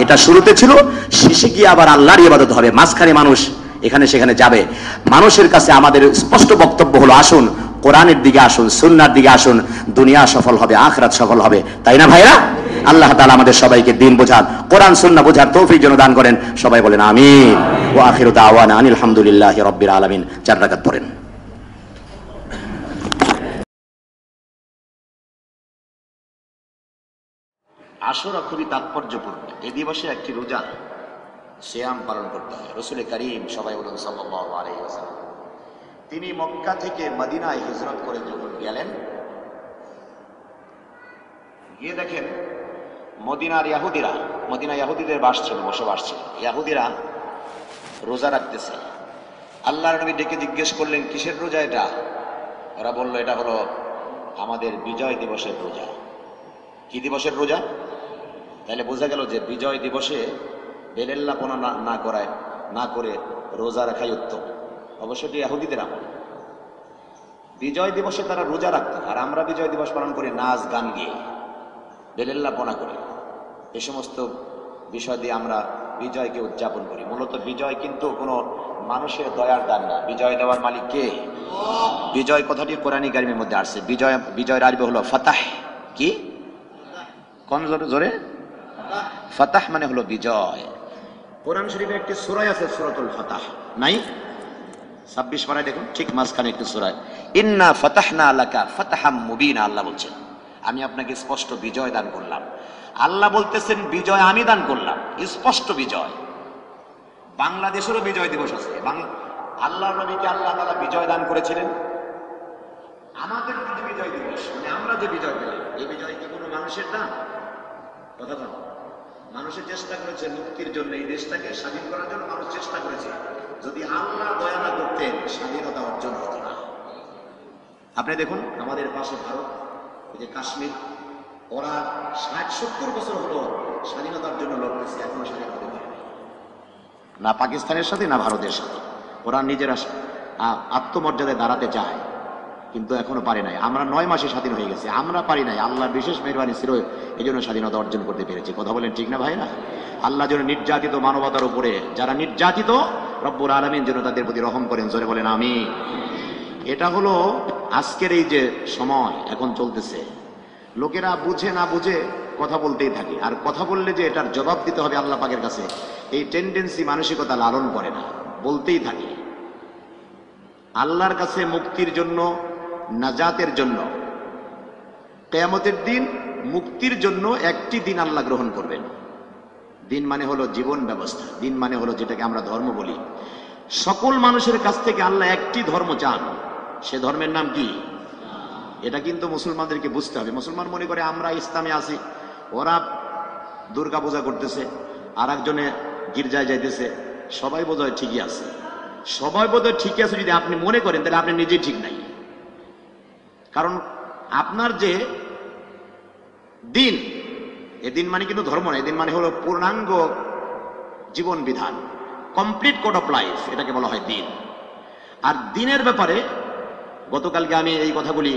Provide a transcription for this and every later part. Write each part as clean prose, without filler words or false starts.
এটা শুরুতে ছিল, শেষে গিয়ে আবার আল্লাহর ইবাদত হবে। মাঝখানে মানুষ এখানে সেখানে যাবে। মানুষের কাছে আমাদের স্পষ্ট বক্তব্য হলো, আসুন কোরআনের দিকে আসুন, সুন্নাহর দিকে আসুন, দুনিয়া সফল হবে, আখিরাত সফল হবে, তাই না ভাইরা? আল্লাহ তাআলা আমাদের সবাইকে দ্বীন বোঝার, কোরআন সুন্নাহ বোঝার তৌফিক যেন দান করেন। সবাই বলেন আমিন। ওয়া আখিরু দাওয়ানা আনিল হামদুলিল্লাহি রাব্বিল আলামিন। 4 রাকাত পড়েন। আশুরা খুবই তাৎপর্যপূর্ণ। এই দিবসে একটি রোজা সিয়াম পালন করতে হয়। রাসূল করিম সবাই বলুন সাল্লাল্লাহু আলাইহি ওয়াসাল্লাম, তিনি মক্কা থেকে মদিনায় হিজরত করে যখন গেলেন, গিয়ে দেখেন মদিনার ইহুদিদের বাস ছিল, বসবাস ছিল। ইহুদিরা রোজা রাখতেছে। আল্লাহর নবী ডেকে জিজ্ঞেস করলেন, কিসের রোজা এটা? ওরা বলল, এটা হলো আমাদের বিজয় দিবসের রোজা। কি দিবসের রোজা? তাহলে বোঝা গেল যে বিজয় দিবসে বেলেল্লাপনা না করে রোজা রাখাই উত্তম। অবশ্যই ইহুদিদের আমল। বিজয় দিবসে তারা রোজা রাখত, আর আমরা বিজয় দিবস পালন করি নাচ গান গিয়ে, বেলেল্লাপনা করি। এই সমস্ত বিষয় দিয়ে আমরা বিজয়কে উদযাপন করি। মূলত বিজয় কিন্তু কোনো মানুষের দয়ার দান না, বিজয় দেওয়ার মালিক কে? বিজয় কথাটি কোরআনী কারিমের মধ্যে আসছে। বিজয়ের আরবি হলো ফাতাহ। কি? কোন জোরে? ফাতাহ মানে হলো বিজয়। কোরআন শরীফে একটি সূরা আছে, সূরাতুল ফাতাহ, নাই? 26 পারায় দেখুন, ঠিক মাঝখানে একটি সূরা, ইন্না ফাতাহনা লাকা ফাতাহাম মুবিনা। আল্লাহ বলছেন, আমি আপনাকে স্পষ্ট বিজয় দান করলাম। আল্লাহ বলতেছেন, বিজয় আমি দান করলাম, স্পষ্ট বিজয়। বাংলাদেশেরও বিজয় দিবস আছে। আল্লাহর নবীকে আল্লাহ তাআলা বিজয় দান করেছিলেন। আমাদের যে বিজয় দিবস, মানে আমরা যে বিজয় পেলাম, এই বিজয় কি কোনো মানুষের দান? কথা বল। মানুষের চেষ্টা করেছে মুক্তির জন্য, এই দেশটাকে স্বাধীন করার জন্য মানুষ চেষ্টা করেছে। যদি আল্লাহ দয়া না করতেন, স্বাধীনতা অর্জন হতো না। আপনি দেখুন আমাদের পাশে ভারত, এই যে কাশ্মীর, ওরা 60-70 বছর হলো স্বাধীনতার জন্য লড়তেছে, এখনো স্বাধীন হতে পারে না পাকিস্তানের সাথে না ভারতের সাথে। ওরা নিজেরা আত্মমর্যাদায় দাঁড়াতে চায়, কিন্তু এখনো পারে নাই। আমরা 9 মাসে স্বাধীন হয়ে গেছি, আমরা পারি নাই। আল্লাহর বিশেষ মেহরবানি ছিল, এই জন্য স্বাধীনতা অর্জন করতে পেরেছি। কথা বলেন ঠিক না ভাইরা? আল্লাহ যেন নির্যাতিত মানবতার উপরে যারা নির্যাতিত, রব্বুল আলামিন যেন তাদের প্রতি রহম করেন। জোরে বলেন আমিন। এটা হলো আজকের এই যে সময় এখন চলতেছে, লোকেরা বুঝে না বুঝে কথা বলতেই থাকে, আর কথা বললে যে এটার জবাব দিতে হবে আল্লাহ পাকের কাছে, এই টেন্ডেন্সি মানসিকতা লালন করে না, বলতেই থাকে। আল্লাহর কাছে মুক্তির জন্য, নাজাতের জন্য, কিয়ামতের দিন মুক্তির জন্য একটি দিন আল্লাহ গ্রহণ করবেন। দিন মানে হলো জীবন ব্যবস্থা, দিন মানে হলো যেটাকে আমরা ধর্ম বলি। সকল মানুষের কাছ থেকে আল্লাহ একটি ধর্ম চান, সে ধর্মের নাম কি? এটা কিন্তু মুসলমানদেরকে বুঝতে হবে। মুসলমান মনে করে আমরা ইসলামে আছি, ওরা দুর্গা পূজা করতেছে, আর একজনে গির্জায় যাইতেছে, সবাই বোধহয় ঠিকই আছে। সবাই বোধহয় ঠিকই আছে যদি আপনি মনে করেন, তাহলে আপনি নিজেই ঠিক নাই। কারণ আপনার যে দিন, এদিন মানে কিন্তু ধর্ম না, এদিন মানে হলো পূর্ণাঙ্গ জীবন বিধান, কমপ্লিট কোড অফ লাইফ, এটাকে বলা হয় দিন। আর দিনের ব্যাপারে গতকালকে আমি এই কথাগুলি,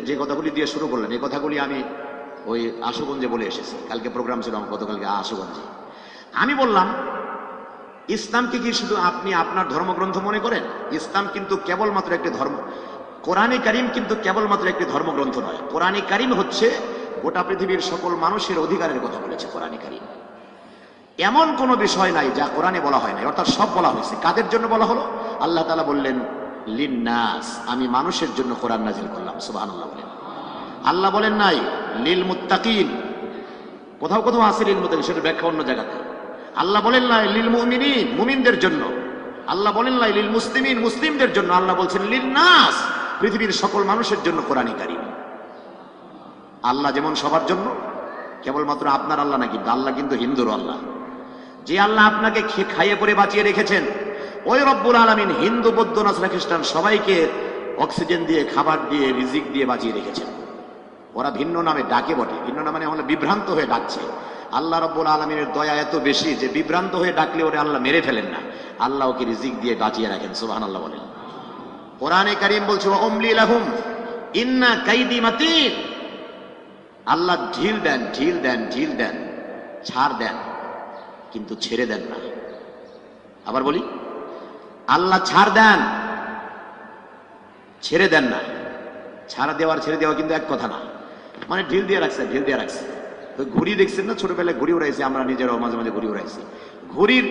যে কথাগুলি দিয়ে শুরু করলেন, এই কথাগুলি আমি ওই আশুগঞ্জে বলে এসেছি। কালকে প্রোগ্রাম ছিল আমার, গতকালকে আশুগঞ্জে। আমি বললাম, ইসলামকে কি শুধু আপনি আপনার ধর্মগ্রন্থ মনে করেন? ইসলাম কিন্তু কেবলমাত্র একটি ধর্ম। কোরআনে কারিম কিন্তু কেবলমাত্র একটি ধর্মগ্রন্থ নয়। কোরআনে কারিম হচ্ছে গোটা পৃথিবীর সকল মানুষের অধিকারের কথা বলেছে কোরআনে কারিম। এমন কোন বিষয় নাই যা কোরআনে বলা হয় নাই, অর্থাৎ সব বলা হয়েছে। কাদের জন্য বলা হলো? আল্লাহ তাআলা বললেন, লিন্নাস, আমি মানুষের জন্য কোরআন নাজিল করলাম। সুবহানাল্লাহ বলেন। আল্লাহ বলেন নাই লিল মুত্তাকিন। কোথাও কোথাও আছে লিল মুত্তাকিন, সেটা ব্যাখ্যা অন্য জায়গাতে। আল্লাহ বলেন নাই লিল মুমিনিন, মুমিনদের জন্য। আল্লাহ বলেন নাই লিল মুসলিমিন, মুসলিমদের জন্য। আল্লাহ বলছেন লিন্নাস, পৃথিবীর সকল মানুষের জন্য কোরআনে কারিম। আল্লাহ যেমন সবার জন্য, কেবলমাত্র আপনার আল্লাহ না, কিন্তু আল্লাহ কিন্তু হিন্দুর আল্লাহ। যে আল্লাহ আপনাকে খাইয়ে পরে বাঁচিয়ে রেখেছেন, ওই রব্বুল আলামিন হিন্দু, বৌদ্ধ, নাসরা, খ্রিস্টান সবাইকে অক্সিজেন দিয়ে, খাবার দিয়ে, রিজিক দিয়ে বাঁচিয়ে রেখেছেন। ওরা ভিন্ন নামে ডাকে বটে, ভিন্ন নামে হলে বিভ্রান্ত হয়ে ডাকছে। আল্লাহ রব্বুল আলামিনের দয়া এত বেশি যে বিভ্রান্ত হয়ে ডাকলে ওরে আল্লাহ মেরে ফেলেন না, আল্লাহ ওকে রিজিক দিয়ে বাঁচিয়ে রাখেন। সুবহানাল্লাহ বলেন। কোরআনে কারীম বলছে, ওয়ামলি লাহুম ইন্না কাইদি মাতিন। আল্লাহ ঢিল দেন, ঢিল দেন, ঢিল দেন। ছাড় দেন কিন্তু ছেড়ে দেন না। আবার বলি, আল্লাহ ছাড় দেন, ছেড়ে দেন না। ছাড় দেওয়ার ছেড়ে দেওয়া কিন্তু এক কথা না, মানে ঢিল দিয়ে রাখছে, ঢিল দিয়ে রাখছে। ওই ঘুড়ি দেখছেন না, ছোটবেলায় ঘুড়ি উড়াইছি আমরা, নিজেরাও মাঝে মাঝে ঘুড়ি উড়াইছি। ঘুড়ির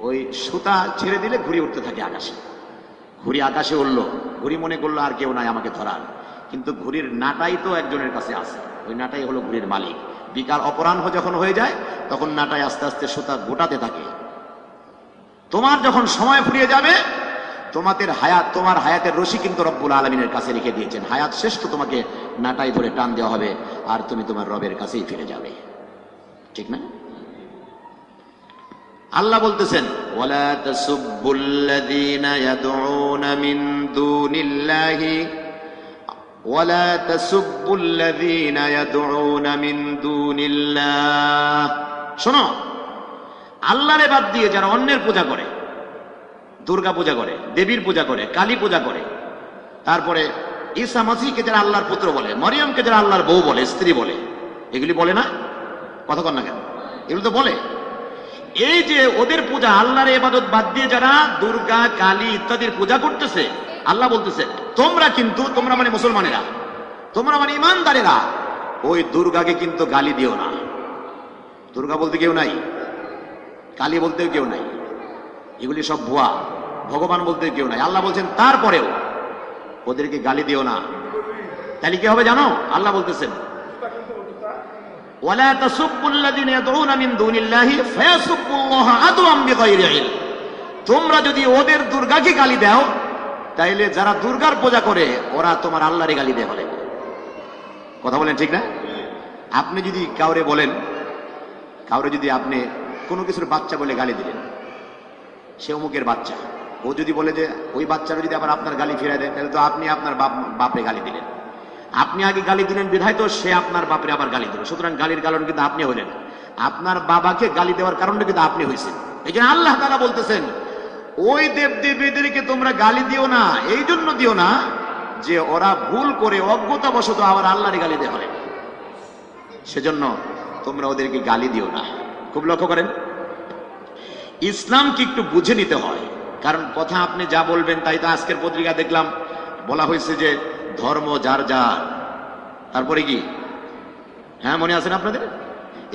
ওই সুতা ছেড়ে দিলে ঘুড়ি উঠতে থাকে আকাশে। ঘুড়ি আকাশে উঠলো, ঘুড়ি মনে করলো আর কেউ নাই আমাকে ধরার, কিন্তু ঘুড়ির নাটাই তো একজনের কাছে আছে, ওই নাটাই হলো ঘুড়ির মালিক। বিকাল অপরাহ্ন যখন হয়ে যায় তখন নাটাই আস্তে আস্তে সুতা গোটাতে থাকে। তোমার যখন সময় ফুরিয়ে যাবে, তোমার হায়াতের রশি কিন্তু রব্বুল আলামিনের কাছে রেখে দিয়েছেন। হায়াত শেষ তো তোমাকে নাটাই ধরে টান দেওয়া হবে, আর তুমি তোমার রবের কাছেই ফিরে যাবে, ঠিক না? আল্লাহ বলতেছেন, ওয়ালা তাসুব্বুল্লাযীনা ইয়াদউনা মিন দুনিল্লাহি ওয়ালা তাসুব্বুল্লাযীনা ইয়াদউনা মিন দুনিল্লাহ। শোনো, আল্লাহরে বাদ দিয়ে যারা অন্যের পূজা করে, দুর্গা পূজা করে, দেবীর পূজা করে, কালী পূজা করে, তারপরে ঈসা মসিহকে যারা আল্লাহর পুত্র বলে, মরিয়মকে যারা আল্লাহর বউ বলে, স্ত্রী বলে, এগুলি বলে না? কথা কন না কেন? এগুলো তো বলে। এই যে ওদের পূজা, আল্লাহর ইবাদত বাদ দিয়ে যারা দুর্গা, কালী ইত্যাদির পূজা করতেছে, আল্লাহ বলতেছে তোমরা মানে মুসলমানেরা, তোমরা মানে ইমানদারেরা, ওই দুর্গাকে কিন্তু গালি দিও না। দুর্গা বলতে কেউ নাই, কালী বলতেও কেউ নাই, এগুলি সব ভুয়া। ভগবান বলতে কেউ নাই। আল্লাহ বলছেন তারপরেও ওদেরকে গালি দিও না। তাহলে কি হবে জানো? আল্লাহ বলতেছেন, ওয়ালা তাসুব্বুল্লাযীনা ইয়াদউনা মিন দুনিল্লাহি ফায়াসুব্বুল্লাহা আদওয়াম বিগাইরি ইলম। তোমরা যদি ওদের দুর্গাকে গালি দাও, তাইলে যারা দুর্গার পূজা করে ওরা তোমার আল্লাহরে গালি দেয় বলে। কথা বলেন ঠিক না? আপনি যদি কাউরে বলেন, কাউরে যদি আপনি কোনো কিছুর বাচ্চা বলে গালি দিলেন, সে অমুকের বাচ্চা, ও যদি বলে যে ওই বাচ্চারা যদি আবার আপনার গালি ফিরায় দেয়, তাহলে তো আপনি আপনার বাপরে গালি দিলেন। আপনি আগে গালি দিলেন বিধায় তো সে আপনার বাপরে আবার গালি দিল। সুতরাং গালির কারণ কিন্তু আপনি হইলেন, আপনার বাবাকে গালি দেওয়ার কারণটা কিন্তু আপনি হয়েছেন। এই জন্য আল্লাহ তাআলা বলতেছেন, ওই দেব দেবীদেরকে তোমরা গালি দিও না। এই জন্য দিও না যে ওরা ভুল করে অজ্ঞতাবশত আবার আল্লাহরে গালি দেওয়া হয়, সেজন্য তোমরা ওদেরকে গালি দিও না। খুব লক্ষ্য করেন, ইসলামকে একটু বুঝে নিতে হয়। কারণ কথা আপনি যা বলবেন তাই তো। আজকের পত্রিকা দেখলাম বলা হয়েছে যে ধর্ম যার যার, তারপরে কি, হ্যাঁ মনে আছেন আপনাদের?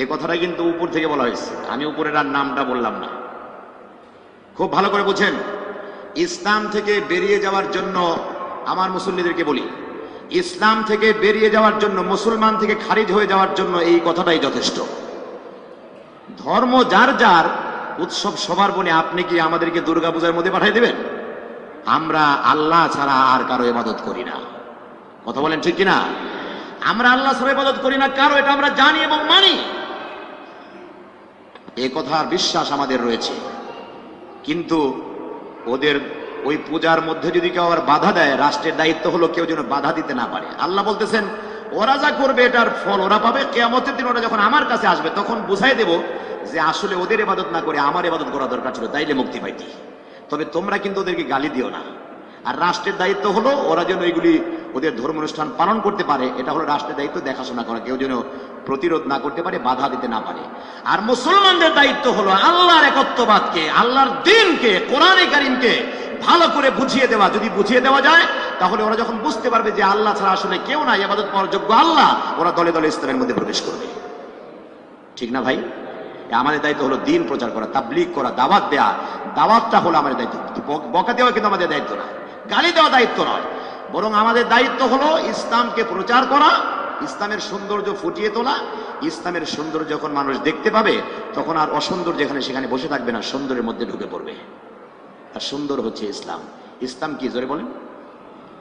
এই কথাটা কিন্তু উপর থেকে বলা হয়েছে, আমি উপরের আর নামটা বললাম না। খুব ভালো করে বুঝেন, ইসলাম থেকে বেরিয়ে যাওয়ার জন্য আমার মুসল্লিদেরকে বলি, ইসলাম থেকে বেরিয়ে যাওয়ার জন্য, মুসলমান থেকে খারিজ হয়ে যাওয়ার জন্য এই কথাটাই যথেষ্ট। ধর্ম যার যার, উৎসব সবার বনে। আপনি কি আমাদেরকে দুর্গা পূজার মধ্যে পাঠিয়ে দেবেন? আমরা আল্লাহ ছাড়া আর কারো ইবাদত করি না। কথা বলেন ঠিক কিনা? আমরা আল্লাহ ছাড়া ইবাদত করি না কারো, এটা আমরা জানি এবং মানি। এ কথার বিশ্বাস আমাদের রয়েছে। কিন্তু ওদের ওই পূজার মধ্যে যদি কেউ আবার বাধা দেয়, রাষ্ট্রের দায়িত্ব হলো কেউ যেন বাধা দিতে না পারে। আল্লাহ বলতেছেন, ওরা যা করবে এটার ফল ওরা পাবে। কিয়ামতের দিন ওরা যখন আমার কাছে আসবে, তখন বুঝাই দেব যে আসলে ওদের ইবাদত না করে আমার ইবাদত করা দরকার ছিল, তাইলে মুক্তি পাইতি। তবে তোমরা কিন্তু ওদেরকে গালি দিও না। আর রাষ্ট্রের দায়িত্ব হলো ওরা যেন এগুলি ওদের ধর্ম অনুষ্ঠান পালন করতে পারে, এটা হলো রাষ্ট্রের দায়িত্ব, দেখাশোনা করা, কেউ যেন প্রতিরোধ না করতে পারে, বাধা দিতে না পারে। আর মুসলমানদের দায়িত্ব হলো আল্লাহর একত্ববাদকে, আল্লাহর দ্বীনকে, কোরআনে কারীমকে ভালো করে বুঝিয়ে দেওয়া। যদি বুঝিয়ে দেওয়া যায়, তাহলে ওরা যখন বুঝতে পারবে যে আল্লাহ ছাড়া আসলে কেউ নাই, ইবাদত করার যোগ্য আল্লাহ, ওরা দলে দলে ইসলামের মধ্যে প্রবেশ করবে। ঠিক না ভাই? আমাদের দায়িত্ব হলো দ্বীন প্রচার করা, তাবলীগ করা, দাওয়াত দেয়া। দাওয়াতটা হলো আমাদের দায়িত্ব, বকা দেওয়া কিন্তু আমাদের দায়িত্ব না, গালি দেওয়া দায়িত্ব নয়। বরং আমাদের দায়িত্ব হলো ইসলামকে প্রচার করা, ইসলামের সৌন্দর্য ফুটিয়ে তোলা। ইসলামের সৌন্দর্য যখন মানুষ দেখতে পাবে, তখন আর অসুন্দর যেখানে সেখানে বসে থাকবে না, সুন্দরের মধ্যে ঢুকে পড়বে। আর সুন্দর হচ্ছে ইসলাম। ইসলাম কি? জোরে বলেন,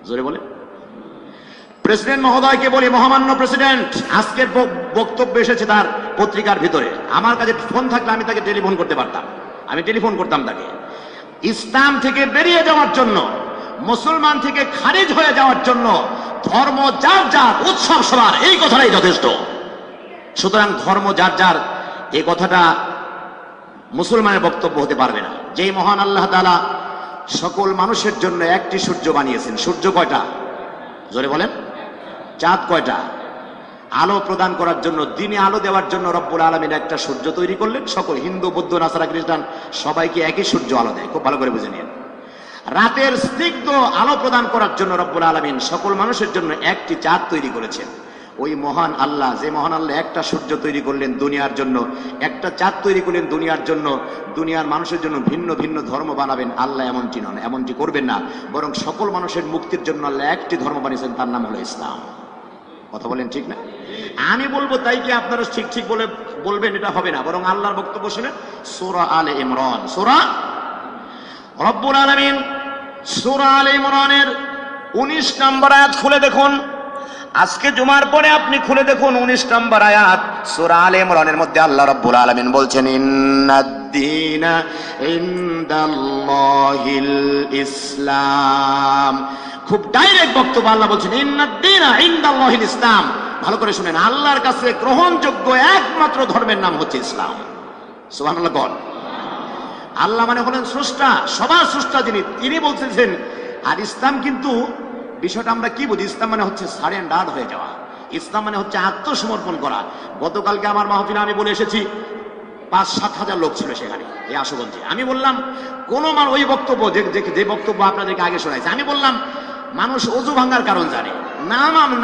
জোরে বলেন। প্রেসিডেন্ট মহোদয়কে বলি, মহামান্য প্রেসিডেন্ট আজকের বক্তব্য এসেছে তার পত্রিকার ভিতরে। আমার কাছে ফোন থাকলে আমি তাকে টেলিফোন করতে পারতাম, আমি টেলিফোন করতাম তাকে। ইসলাম থেকে বেরিয়ে যাওয়ার জন্য, মুসলমান থেকে খারিজ হয়ে যাওয়ার জন্য ধর্ম যার যার, উৎসব সবার, এই কথাটাই যথেষ্ট। সুতরাং ধর্ম যার যার এই কথাটা মুসলমানের বক্তব্য হতে পারবে না। যেই মহান আল্লাহ তাআলা সকল মানুষের জন্য একটি সূর্য বানিয়েছেন। সূর্য কয়টা? জোরে বলেন। চাঁদ কয়টা? আলো প্রদান করার জন্য, দিনে আলো দেওয়ার জন্য রব্বুল আলামিন একটা সূর্য তৈরি করলেন। সকল হিন্দু, বৌদ্ধ, নাসারা, খ্রিস্টান সবাইকে একই সূর্য আলো দেয়, খুব ভালো করে বুঝে নিন। রাতের স্নিগ্ধ আলো প্রদান করার জন্য রব্বুল আলামিন সকল মানুষের জন্য একটি চাঁদ তৈরি করেছেন। ওই মহান আল্লাহ, যে মহান আল্লাহ একটা সূর্য তৈরি করলেন দুনিয়ার জন্য, একটা চাঁদ তৈরি করলেন দুনিয়ার জন্য, দুনিয়ার মানুষের জন্য ভিন্ন ভিন্ন ধর্ম বানাবেন, আল্লাহ এমনটি নন, এমনটি করবেন না। বরং সকল মানুষের মুক্তির জন্য আল্লাহ একটি ধর্ম বানিয়েছেন, তার নাম হলো ইসলাম। কথা বলেন ঠিক না? আমি বলবো তাই কি আপনারা ঠিক ঠিক বলে বলবেন? এটা হবে না। বরং আল্লাহর বক্তব্য শুনেন, সূরা আলে ইমরান, সূরা রব্বুল আলামিন সূরা আলে ইমরানের 19 নম্বর আয়াত খুলে দেখুন। আজকে জুমার পরে আপনি খুলে দেখুন 19 নম্বর আয়াত সূরা আলে ইমরানের মধ্যে আল্লাহ রাব্বুল আলামিন বলছেন, ইন্নাদ-দীনা ইনদাল্লাহিল ইসলাম। খুব ডাইরেক্ট বক্তব্য, আল্লাহ বলছেন ইন্নাদ-দীনা ইনদাল্লাহিল ইসলাম। ভালো করে শুনেন, আল্লাহর কাছে গ্রহণযোগ্য একমাত্র ধর্মের নাম হচ্ছে ইসলাম। সুবহানাল্লাহ বল। আল্লাহ মানে হলেন স্রষ্টা, সবার স্রষ্টা যিনি, তিনি বলতেছেন। আর ইসলাম কিন্তু বিষয়টা আমরা কি বুঝি? ইসলাম মানে হচ্ছে সারেন্ডার হয়ে যাওয়া, ইসলাম মানে হচ্ছে আত্মসমর্পণ করা। গতকালকে আমার মাহফিলে আমি বলে এসেছি, 5-7 হাজার লোক ছিল সেখানে, এই আশুগঞ্জে। আমি বললাম কোন ওই বক্তব্য যে বক্তব্য আপনাদেরকে আগে শোনাইছে, আমি বললাম মানুষ অজু ভাঙার কারণ জানে,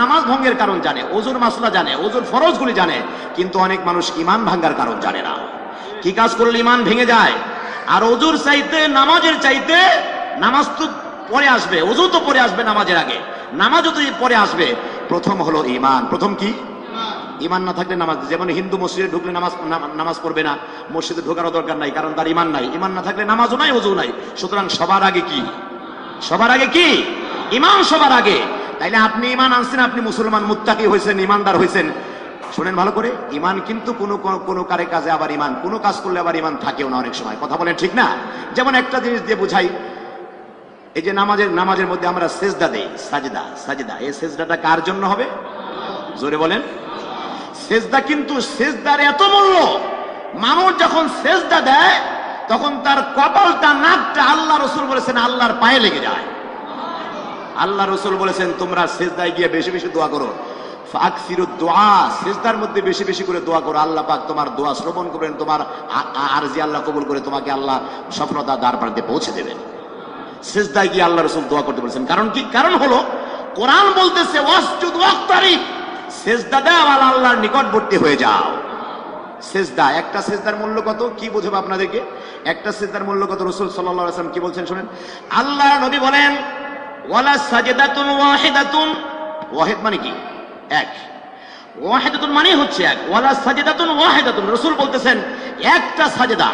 নামাজ ভঙ্গের কারণ জানে, অজুর মাসলা জানে, অজুর ফরজগুলি জানে, কিন্তু অনেক মানুষ ইমান ভাঙার কারণ জানে না। কি কাজ করলে ইমান ভেঙে যায়? আর অজুর চাইতে, নামাজের চাইতে, নামাজ তো পরে আসবে, অজু তো পরে আসবে নামাজের আগে, নামাজও তো পরে আসবে। প্রথম হলো ইমান। প্রথম কি? ইমান না থাকলে নামাজ। যেমন হিন্দু মসজিদে ঢুকলে নামাজ পড়বে না, মসজিদে ঢোকারও দরকার নাই, কারণ তার ইমান নাই। ইমান না থাকলে নামাজও নাই, অজু নাই। সুতরাং সবার আগে কি? সবার আগে কি? ইমান সবার আগে। তাইলে আপনি ইমান আনছেন, আপনি মুসলমান, মুত্তাকি হয়েছেন, ইমানদার হয়েছেন। শুনেন ভালো করে, ইমান কিন্তু কোনো কাজে আবার ইমান, কোনো কাজ করলে আবার ইমান থাকেও না অনেক সময়। কথা বলেন ঠিক না? যেমন একটা জিনিস দিয়ে বুঝাই, এই যে নামাজের মধ্যে আমরা সেজদা দেই, সাজদা, এই সেজদাটা কার জন্য হবে? জোরে বলেন। সেজদা, কিন্তু সেজদার এত মূল্য, মানুষ যখন সেজদা দেয় তখন তার কপালটা, নাকটা, আল্লাহ রাসূল বলেছেন আল্লাহর পায়ে লেগে যায়। আল্লাহ রাসূল বলেছেন তোমরা সেজদায় গিয়ে বেশি বেশি দোয়া করো, ফাকসিরুদ দুআ, সেজদার মধ্যে বেশি বেশি করে দোয়া করো। আল্লাহ পাক তোমার দোয়া শ্রবণ করবেন, তোমার আরজি আল্লাহ কবুল করে তোমাকে আল্লাহ সফলতা দ্বার প্রান্তে পৌঁছে দেবেন। সেজদায় গিয়ে আল্লাহ রাসূল দোয়া করতে বলেছেন। কারণ কি? কারণ হলো কোরআন বলতেছে ওয়াসজুদ ওয়াক্তারিব, সেজদা দাও আর আল্লাহর নিকটবর্তী হয়ে যাও। সেজদা, একটা সেজদার মূল্য কত কি বুঝাবো আপনাদেরকে? একটা সেজদার মূল্য কত রাসূল সাল্লাল্লাহু আলাইহি ওয়াসাল্লাম কি বলছেন শুনেন। আল্লাহ নবী বলেন ওয়ালা সাজদাতুন ওয়াহিদাতুন, ওয়াহিদ মানে কি? এক। ওয়াহিদাতুন মানে হচ্ছে এক। ওয়ালা সাজদাতুন ওয়াহিদাতুন, রাসূল বলতেছেন একটা সাজদা,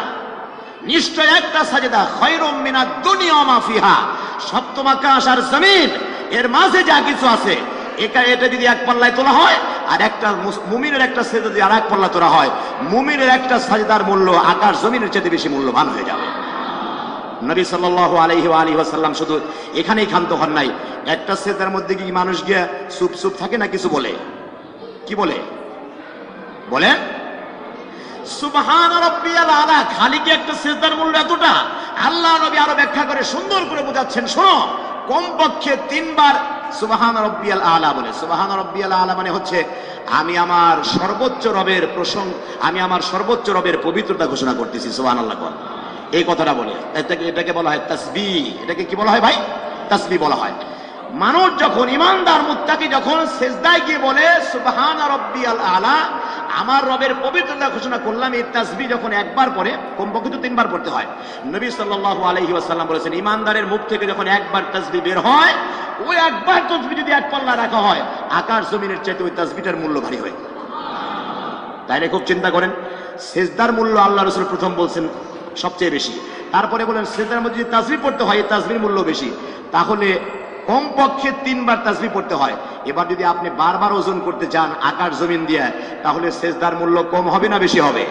নিশ্চয় একটা সাজদা, খায়রুম মিনাদ দুনিয়া ওয়া মা ফিহা, সপ্তম আকাশ আর জমিন এর মাঝে যা কিছু আছে, এটা যদি এক পাল্লায় তোলা হয়, আর একটা মুমিনের একটা সেজদা যদি আরেক পাল্লা তোলা হয়, মুমিনের একটা সাজদার মূল্য আকাশ জমিনের চেয়ে বেশি মূল্যবান হয়ে যাবে। নবী সাল্লাল্লাহু আলাইহি ওয়া আলিহি ওয়াসাল্লাম শুধু এখানেই ক্ষান্ত হন নাই। একটা সেজদার মধ্যে কি মানুষ গিয়ে চুপ থাকে না কিছু বলে? কি বলে? বলেন সুবহান রাব্বিয়াল আলা। খালি কি একটা সেজদার মূল্য এতটা? আল্লাহ নবী আরো ব্যাখ্যা করে সুন্দর করে বোঝাচ্ছেন, শোনো, কমপক্ষে 3 বার সুবহান রাব্বিয়াল আলা বলে। সুবহান রাব্বিয়াল আলা মানে হচ্ছে আমি আমার সর্বোচ্চ রবের পবিত্রতা ঘোষণা করতেছি, সুবহানাল্লাহ বল। এই কথাটা বলে এটাকে বলা হয় তাসবিহ। এটাকে কি বলা হয় ভাই? তাসবিহ বলা হয়। মানুষ যখন, ইমানদার মুত্তাকি যখন সেজদায় গিয়ে বলে সুবহান রাব্বিয়াল আলা, আমার রবের পবিত্রতা ঘোষণা করলাম, এই তাসবিহ যখন একবার পড়ে, কমপক্ষে তো 3 বার পড়তে হয়। নবী সাল্লাল্লাহু আলাইহি ওয়াসাল্লাম বলেছেন ইমানদারের মুখ থেকে যখন একবার তাসবিহ বের হয়, ওই একবার তাসবিহ যদি এক পাল্লা রাখা হয়, আকাশ জমিনের চাইতে ওই তাসবিহটার মূল্য ভারী হয়। তাইলে খুব চিন্তা করেন, সেজদার মূল্য আল্লাহ রাসূল প্রথম বলছেন সবচেয়ে বেশি, তারপরে বলেন সেজদার মধ্যে যদি তাসবিহ পড়তে হয়, এই তাসবিহর মূল্য বেশি। তাহলে কমপক্ষে 3 বার তাসবিহ পড়তে হয়। এবার যদি আপনি বারবার ওজন করতে চান আকাশ জমিন দিয়ে, তাহলে সেজদার মূল্য কম হবে না বেশি হবে?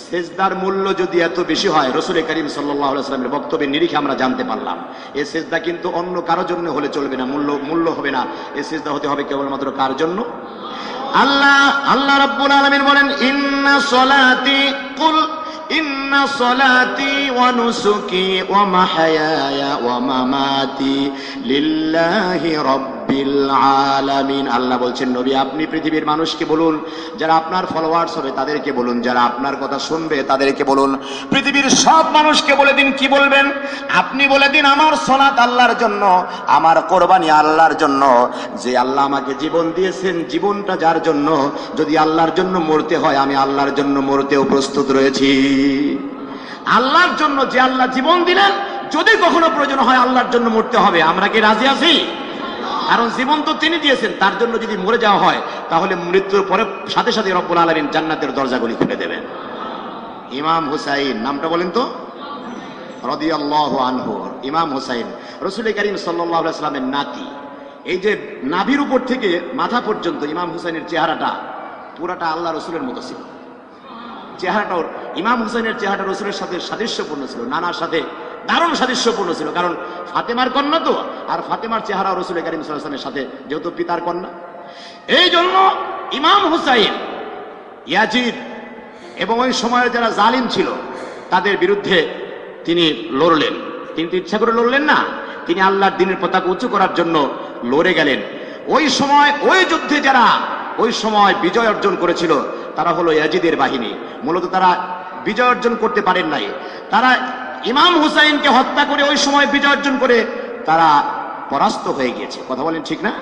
সেজদার মূল্য যদি এত বেশি হয়, রাসূল করিম সাল্লাল্লাহু আলাইহি ওয়াসাল্লামের বক্তব্যের নিরিখে আমরা জানতে পারলাম এই সেজদা কিন্তু অন্য কারোর জন্য হলে চলবে না, মূল্য হবে না। এই সেজদা হতে হবে কেবলমাত্র কার জন্য? আল্লাহ রাব্বুল আলামিন বলেন ইন্না সলাতি ওয়া নুসুকি ওয়া মাহয়ায়া ওয়া মামাতি লিল্লাহি রাব্বিল রাব্বিল আলামিন। আল্লাহ বলছেন নবী আপনি পৃথিবীর মানুষকে বলুন, যারা আপনার ফলোয়ার্স হবে তাদেরকে বলুন, যারা আপনার কথা শুনবে তাদেরকে বলুন, পৃথিবীর সব মানুষকে বলে দিন। কি বলবেন? আপনি বলে দিন আমার সালাত আল্লাহর জন্য, আমার কোরবানি আল্লাহর জন্য। যে আল্লাহ আমাকে জীবন দিয়েছেন, জীবনটা যার জন্য, যদি আল্লাহর জন্য মরতে হয় আমি আল্লাহর জন্য মরতেও প্রস্তুত রয়েছি। আল্লাহর জন্য যে আল্লাহ জীবন দিলেন, যদি কখনো প্রয়োজন হয় আল্লাহর জন্য মরতে হবে, আমরা কি রাজি আছি? কারণ জীবন তো তিনি দিয়েছেন, তার জন্য যদি মরে যাওয়া হয় তাহলে মৃত্যুর পরে সাথে সাথে রব্বুল আলামিন জান্নাতের দরজাগুলি খুলে দেবেন। ইমাম হুসাইন, নামটা বলেন তো, রাদিয়াল্লাহু আনহু। ইমাম হুসাইন রাসূল করিম সাল্লাল্লাহু আলাইহি ওয়াসাল্লামের নাতি। এই যে নাভির উপর থেকে মাথা পর্যন্ত ইমাম হুসাইনের চেহারাটা পুরাটা আল্লাহ রসুলের মতো ছিল। চেহারাটাও ইমাম হুসাইনের চেহারাটা রসুলের সাথে সাদৃশ্যপূর্ণ ছিল, নানার সাথে দারুণ সাদৃশ্যপূর্ণ ছিল। কারণ ফাতেমার কন্যা তো, আর ফাতেমার চেহারা রসুল করিম সাল্লাল্লাহু আলাইহি ওয়াসাল্লামের সাথে যেহেতু পিতার কন্যা, এই জন্য ইমাম হুসাইন ইয়াজিদ এবং ওই সময়ের যারা জালিম ছিল তাদের বিরুদ্ধে তিনি লড়লেন। তিনি তো ইচ্ছা করে লড়লেন না, তিনি আল্লাহর দ্বীনের পতাকা উঁচু করার জন্য লড়ে গেলেন। ওই সময় ওই যুদ্ধে যারা ওই সময় বিজয় অর্জন করেছিল তারা হলো ইয়াজিদের বাহিনী। মূলত তারা বিজয় অর্জন করতে পারেন নাই, তারা ইমাম হুসাইনকে হত্যা করে ওই সময় বিজয় অর্জন করে তারা পরাস্ত হয়ে গিয়েছে। কথা বলেন ঠিক না?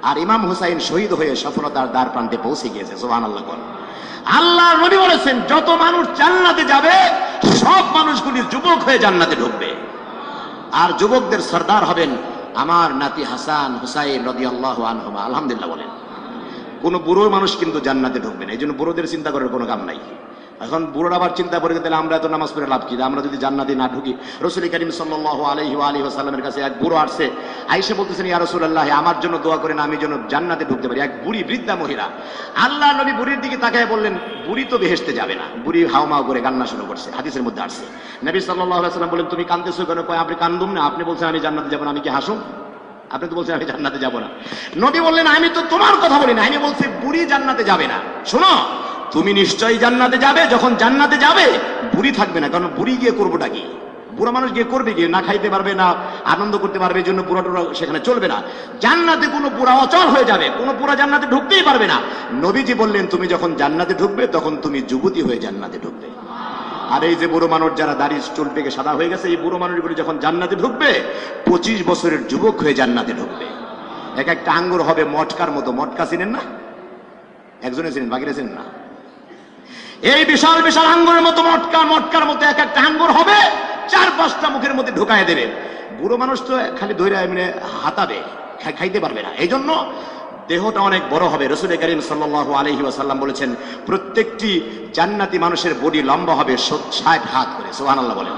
আর ইমাম হুসাইন শহীদ হয়ে সফলতার দ্বার প্রান্তে পৌঁছে গিয়েছে। সুবহানাল্লাহ। আল্লাহ নবী বলেছেন যত মানুষ জান্নাতে যাবে সব মানুষগুলি যুবক হয়ে জান্নাতে ঢুকবে, আর যুবকদের সর্দার হবেন আমার নাতি হাসান হুসাইন রাদিয়াল্লাহু আনহুমা। আলহামদুলিল্লাহ বলেন। কোন বুড়ো মানুষ কিন্তু জান্নাতে ঢুকবে না, এই জন্য বুড়োদের চিন্তা করার কোনো কাম নাই। এখন বুড়োরা আবার চিন্তা করে তাহলে আমরা তো নামাজ পড়ে লাভ কি, আমরা যদি জান্নাতে না ঢুকি। রাসূল করিম সাল্লাল্লাহু আলাইহি ওয়াসাল্লামের কাছে এক বুড়ো আসছে, আয়েশা বলতেছেন ইয়া রাসূলুল্লাহ আমার জন্য দোয়া করেন, আমি যেন জান্নাতে ঢুকতে পারি। এক বুড়ি বৃদ্ধা মহিলা। আল্লাহ নবী বুড়ির দিকে তাকায় বললেন বুড়ি তো বেহেশতে যাবে না। বুড়ি হাওমাও করে কান্না শুরু করছে, হাদিসের মধ্যে আসছে। নবী সাল্লাল্লাহু আলাইহি ওয়াসাল্লাম বলেন তুমি কাঁদতেছো কেন? কয় আপনি কান্দুম না, আপনি বলছেন আমি জান্নাতে যাব না, আমি কি হাসুম? আপনি তো বলছেন আমি জান্নাতে যাব না। নবী বললেন আমি তো তোমার কথা বলি না, আমি বলছি বুড়ি জান্নাতে যাবে না। শোনো, তুমি নিশ্চয়ই জান্নাতে যাবে, যখন জান্নাতে যাবে বুড়ি থাকবে না। কারণ বুড়ি গিয়ে করবোটা কি? বুড়া মানুষ গিয়ে করবে কি? না খাইতে পারবে না, আনন্দ করতে পারবে, এই জন্য বুড়া টুড়া সেখানে চলবে না। জান্নাতে কোনো বুড়া অচল হয়ে যাবে, কোনো বুড়া জান্নাতে ঢুকতেই পারবে না। নবীজি বললেন তুমি যখন জান্নাতে ঢুকবে তখন তুমি যুবতী হয়ে জান্নাতে ঢুকবে। আর এই যে বুড়ো মানুষ যারা দাড়ি চুল পেকে সাদা হয়ে গেছে, এই বুড়ো মানুষগুলি যখন জান্নাতে ঢুকবে 25 বছরের যুবক হয়ে জান্নাতে ঢুকবে। এক একটা আঙ্গুর হবে মটকার মতো। মটকা চিনেন না? একজনে চিনেন, বাকিরা চিনেন না। এই বিশাল বিশাল আঙ্গুরের মতো মটকার মতো এক একটা আঙ্গুর হবে, 4-5টা মুখের মধ্যে ঢুকায় দেবে। বুড়ো মানুষ তো খালি ধৈর্য মানে হাতাবে, খাইতে পারবে না। এই জন্য দেহটা অনেক বড় হবে। রাসূল করিম সাল্লাল্লাহু আলাইহি ওয়াসাল্লাম বলেছেন প্রত্যেকটি জান্নাতি মানুষের বডি লম্বা হবে 60 হাত করে। সুবহানাল্লাহ বলেন।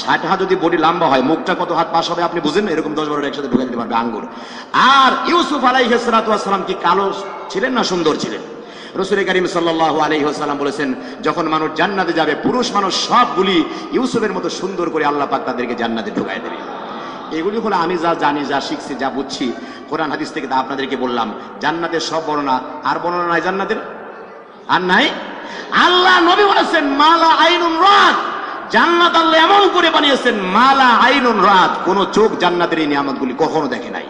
60 হাত যদি বডি লম্বা হয়, মুখটা কত হাত পাশ হবে আপনি বুঝেন? এরকম 10-12 একসাথে ঢুকে দিতে পারবে আঙ্গুর। আর ইউসুফ আলাইহিস সালাতু ওয়াস সালাম কি কালো ছিলেন না সুন্দর ছিলেন? রাসূল করিম সাল্লাল্লাহু আলাইহি ওয়াসাল্লাম বলেছেন যখন মানুষ জান্নাতে যাবে পুরুষ মানুষ সবগুলি ইউসুফের মতো সুন্দর করে আল্লাহ পাক তাদেরকে জান্নাতে ঢুকায় দেবে। এগুলি হলো আমি যা জানি, যা শিখছি, যা বুঝছি কোরআন হাদিস থেকে, তা আপনাদেরকে বললাম। জান্নাতের সব বর্ণনা, আর বর্ণনা নাই জান্নাতের? আর নাই? আল্লাহ নবী বলেছেন মালা আইনুন রাত, জান্নাত আল্লাহ এমন করে বানিয়েছেন মালা আইনুন রাত, কোন চোখ জান্নাতের এই নিয়ামতগুলি কখনো দেখে নাই।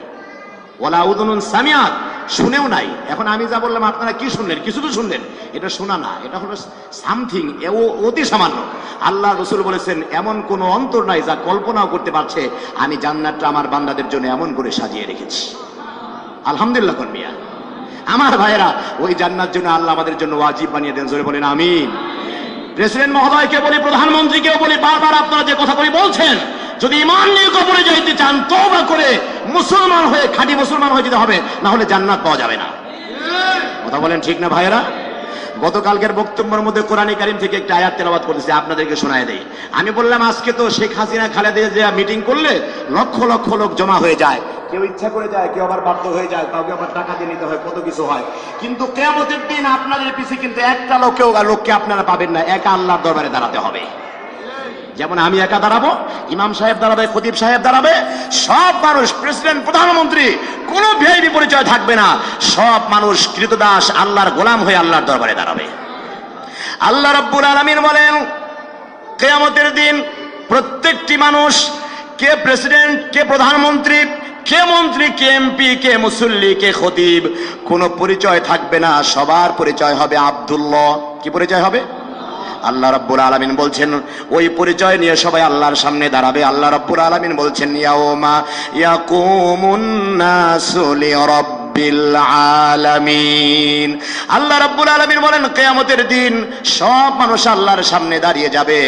ওয়ালা উযুনুন সামিআত, শুনেও নাই। এখন আমি যা বললাম আপনারা কি শুনলেন? কিছু তো শুনলেন। এটা শোনা না, এটা হলো সামথিং, অতি সামান্য। আল্লাহ রাসূল বলেছেন এমন কোন অন্তর নাই যা কল্পনাও করতে পারছে আমি জান্নাতটা আমার বান্দাদের জন্য এমন করে সাজিয়ে রেখেছি। আলহামদুলিল্লাহ কোন মিয়া আমার ভাইয়েরা, ওই জান্নাত জন্য আল্লাহ আমাদের জন্য ওয়াজিব বানিয়ে দেন। জোরে বলেন আমিন। প্রেসিডেন্ট মহোদয়কে বলি, প্রধানমন্ত্রীকেও বলি, বারবার আপনারা যে কথাগুলি বলছেন, যদি ঈমান নিয়ে কবরে যাইতে চান তওবা করে মুসলমান হয়ে, খাঁটি মুসলমান হয়ে যেতে হবে, না হলে জান্নাত পাওয়া যাবে না। কথা বলেন ঠিক না ভাইয়েরা? গতকালকের বক্তব্যের মধ্যে কোরআন কারীম থেকে একটা আয়াত তেলাওয়াত করতেছি, আপনাদেরকে শোনায় দেই। আমি বললাম আজকে তো শেখ হাসিনা খালেদা জিয়া মিটিং করলে লক্ষ লক্ষ লোক জমা হয়ে যায়, কেউ ইচ্ছা করে যায়, কেউ আবার বাধ্য হয়ে যায়, কাউকে আবার টাকা দিয়ে নিতে হয়, কত কিছু হয়। কিন্তু কিয়ামতের দিন আপনাদের পিছিয়ে কিন্তু একটা লোককে আপনারা পাবেন না, একা আল্লাহর দরবারে দাঁড়াতে হবে। যেমন আমি একা দাঁড়াবো, ইমাম সাহেব দাঁড়াবে, খতিব সাহেব দাঁড়াবে, সব মানুষ, প্রেসিডেন্ট, প্রধানমন্ত্রী, কোনো ভিআইপি পরিচয় থাকবে না। সব মানুষ কৃতদাস আল্লাহর গোলাম হয়ে আল্লাহর দরবারে দাঁড়াবে। আল্লাহ রাব্বুল আলামিন বলেন কিয়ামতের দিন প্রত্যেকটি মানুষ, কে প্রেসিডেন্ট, কে প্রধানমন্ত্রী, কে মন্ত্রী, কে এমপি, কে মুসল্লি, কে খতিব, কোনো পরিচয় থাকবে না। সবার পরিচয় হবে আব্দুল্লাহ। কি পরিচয় হবে? আল্লাহ রাব্বুল আলামিন বলছেন ওই পরিচয় নিয়ে সবাই আল্লাহর সামনে দাঁড়াবে। আল্লাহ রাব্বুল আলামিন বলছেন ইয়াউমা ইয়াকুমুন নাসু লিরাব্বিল আলামিন। আল্লাহ রাব্বুল আলামিন বলেন কিয়ামতের দিন সব মানুষ আল্লাহর সামনে দাঁড়িয়ে যাবে।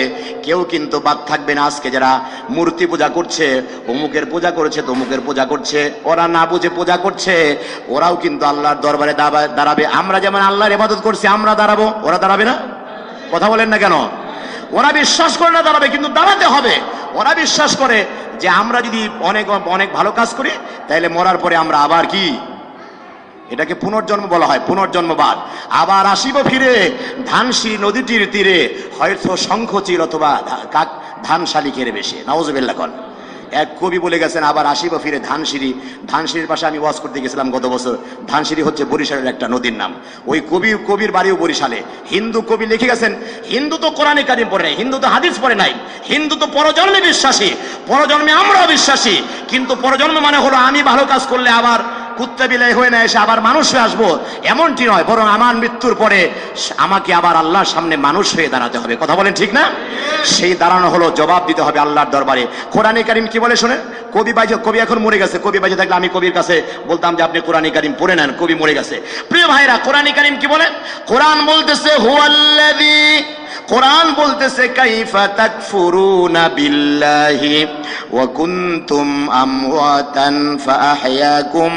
কেউ কিন্তু বাদ থাকবে না। আজকে যারা মূর্তি পূজা করছে, অমুকের পূজা করেছে, তমুকের পূজা করছে, ওরা না বুঝে পূজা করছে, ওরাও কিন্তু আল্লাহর দরবারে দাঁড়াবে। আমরা যেমন আল্লাহর ইবাদত করছি আমরা দাঁড়াবো, ওরা দাঁড়াবে না? কথা বলেন না কেন? ওরা বিশ্বাস করে না দাঁড়াবে, কিন্তু দাঁড়াতে হবে। ওরা বিশ্বাস করে যে আমরা যদি অনেক অনেক ভালো কাজ করি তাহলে মরার পরে আমরা আবার কি, এটাকে পুনর্জন্ম বলা হয়, পুনর্জন্মবাদ। আবার আসিব ফিরে ধানসি নদীটির তীরে, হয়তো শঙ্খচির অথবা ধান শালিকের বেশে। নাউজুবিল্লাহ কোন এক কবি বলে গেছেন আবার আসিব ফিরে ধানসিঁড়ি। ধানসিঁড়ির পাশে আমি ওয়াজ করতে গেছিলাম গত বছর। ধানসিঁড়ি হচ্ছে বরিশালের একটা নদীর নাম। ওই কবির বাড়িও বরিশালে। হিন্দু কবি লিখে গেছেন, হিন্দু তো কোরআনে কারিম পড়ে নাই, হিন্দু তো হাদিস পড়ে নাই, হিন্দু তো পরজন্মে বিশ্বাসী, পরজন্মে আমরাও বিশ্বাসী, কিন্তু পরজন্ম মানে হলো আমি ভালো কাজ করলে আবার কুত্তা বিলাই হয়ে না এসে আবার মানুষ হয়ে আসবো, এমনটি নয়। বরং আমার মৃত্যুর পরে আমাকে আবার আল্লাহর সামনে মানুষ হয়ে দাঁড়াতে হবে। কথা বলেন ঠিক না? সেই দাঁড়ানো হলো জবাব দিতে হবে আল্লাহর দরবারে। কোরআনে কারিম কি বলে শোনেন। কবি এখন মরে গেছে। কবি বাজে থাকলে আমি কবির কাছে বলতাম যে আপনি কোরআনে কারিম পড়ে নেন, কবি মরে গেছে। প্রিয় ভাইরা, কোরআনে কারিম কি বলে? কোরআন বলতেছে হুয়াল্লাযী, কোরআন বলতেছে কাইফা তাকফুরুনা বিল্লাহি ওয়া কুনতুম আমওয়াতান ফাআহইয়াকুম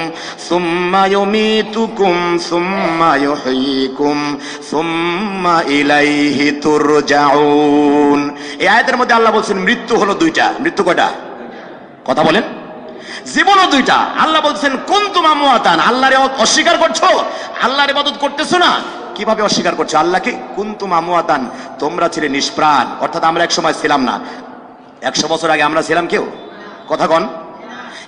সুম্মা ইউমীতুকুম সুম্মা ইউহয়ীকুম সুম্মা ইলাইহি তুরজাউন। এই আয়াতের মধ্যে আল্লাহ বলছেন মৃত্যু হলো দুইটা। মৃত্যু কয়টা? কথা বলেন। জীবনও দুইটা। আল্লাহ বলছেন কুনতুম আমওয়াতান, আল্লাহরে অস্বীকার করছো, আল্লাহর ইবাদত করতেছো না। কিভাবে অস্বীকার করছো আল্লাহকে? কুনতুম আমওয়াতান, তোমরা ছিলে নিষ্প্রাণ। অর্থাৎ আমরা এক সময় ছিলাম না। 100 বছর আগে আমরা ছিলাম কেউ? কথা কন।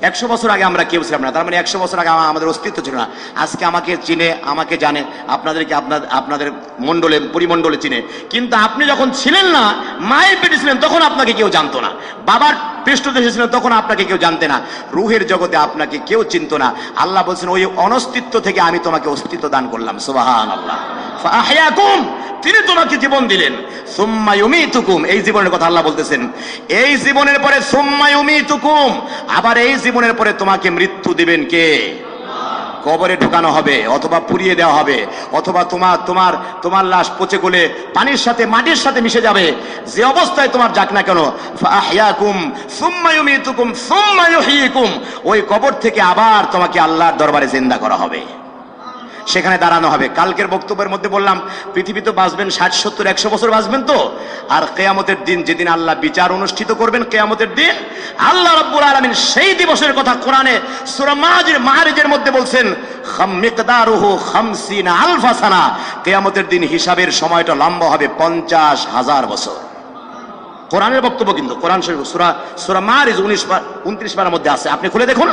100 বছর আগে আমরা কেউ ছিলাম না। তার মানে 100 বছর আগে আমাদের অস্তিত্ব ছিল না। আজকে আমাকে চিনে, আমাকে জানে, আপনাদেরকে আপনাদের মন্ডলে পরিমণ্ডলে চিনে। কিন্তু আপনি যখন ছিলেন না, মায়ের পেটে ছিলেন, তখন আপনাকে কেউ জানতো না। বাবার পৃষ্ঠদেশে ছিলেন, তখন আপনাকে কেউ জানতে না। রুহের জগতে আপনাকে কেউ চিনতো না। আল্লাহ বলছেন ওই অনস্তিত্ব থেকে আমি তোমাকে অস্তিত্ব দান করলাম। সুবহানাল্লাহ। ফাআহইয়াকুম, তিনি তোমাকে জীবন দিলেন। সুম্মা ইউমীতুকুম, এই জীবনের কথা আল্লাহ বলতেছেন। এই জীবনের পরে সুম্মা ইউমীতুকুম, আবার এই জীবনের পরে তোমাকে মৃত্যু দিবেন কে? কবরে ঢোকানো হবে, অথবা পুড়িয়ে দেওয়া হবে, অথবা তোমার লাশ পচে গলে পানির সাথে মাটির সাথে মিশে যাবে। যে অবস্থায় তোমার যাক না কেন, ফাআহইয়াকুম সুম্মা ইউমীতুকুম সুম্মা ইউহয়ীকুম, ওই কবর থেকে আবার তোমাকে আল্লাহর দরবারে জিন্দা করা হবে, সেখানে দাঁড়ানো হবে। কালকের বক্তব্যের মধ্যে বললাম পৃথিবী তো বাঁচবেন 60, 70, 100 বছর বাঁচবেন তো। আর কিয়ামতের দিন যেদিন আল্লাহ বিচার অনুষ্ঠিত করবেন, কিয়ামতের দিন আল্লাহ রাব্বুল আলামিন সেই দিবসের কথা কোরআনে সূরা মাআরিজের মধ্যে বলছেন মিকদারুহু 50 আলফা সানা। কিয়ামতের দিন হিসাবের সময়টা লম্বা হবে 50,000 বছর। কোরআনের বক্তব্য, কিন্তু কোরআন শরীফ সূরা মাআরিজ 29 পারার মধ্যে আছে, আপনি খুলে দেখুন।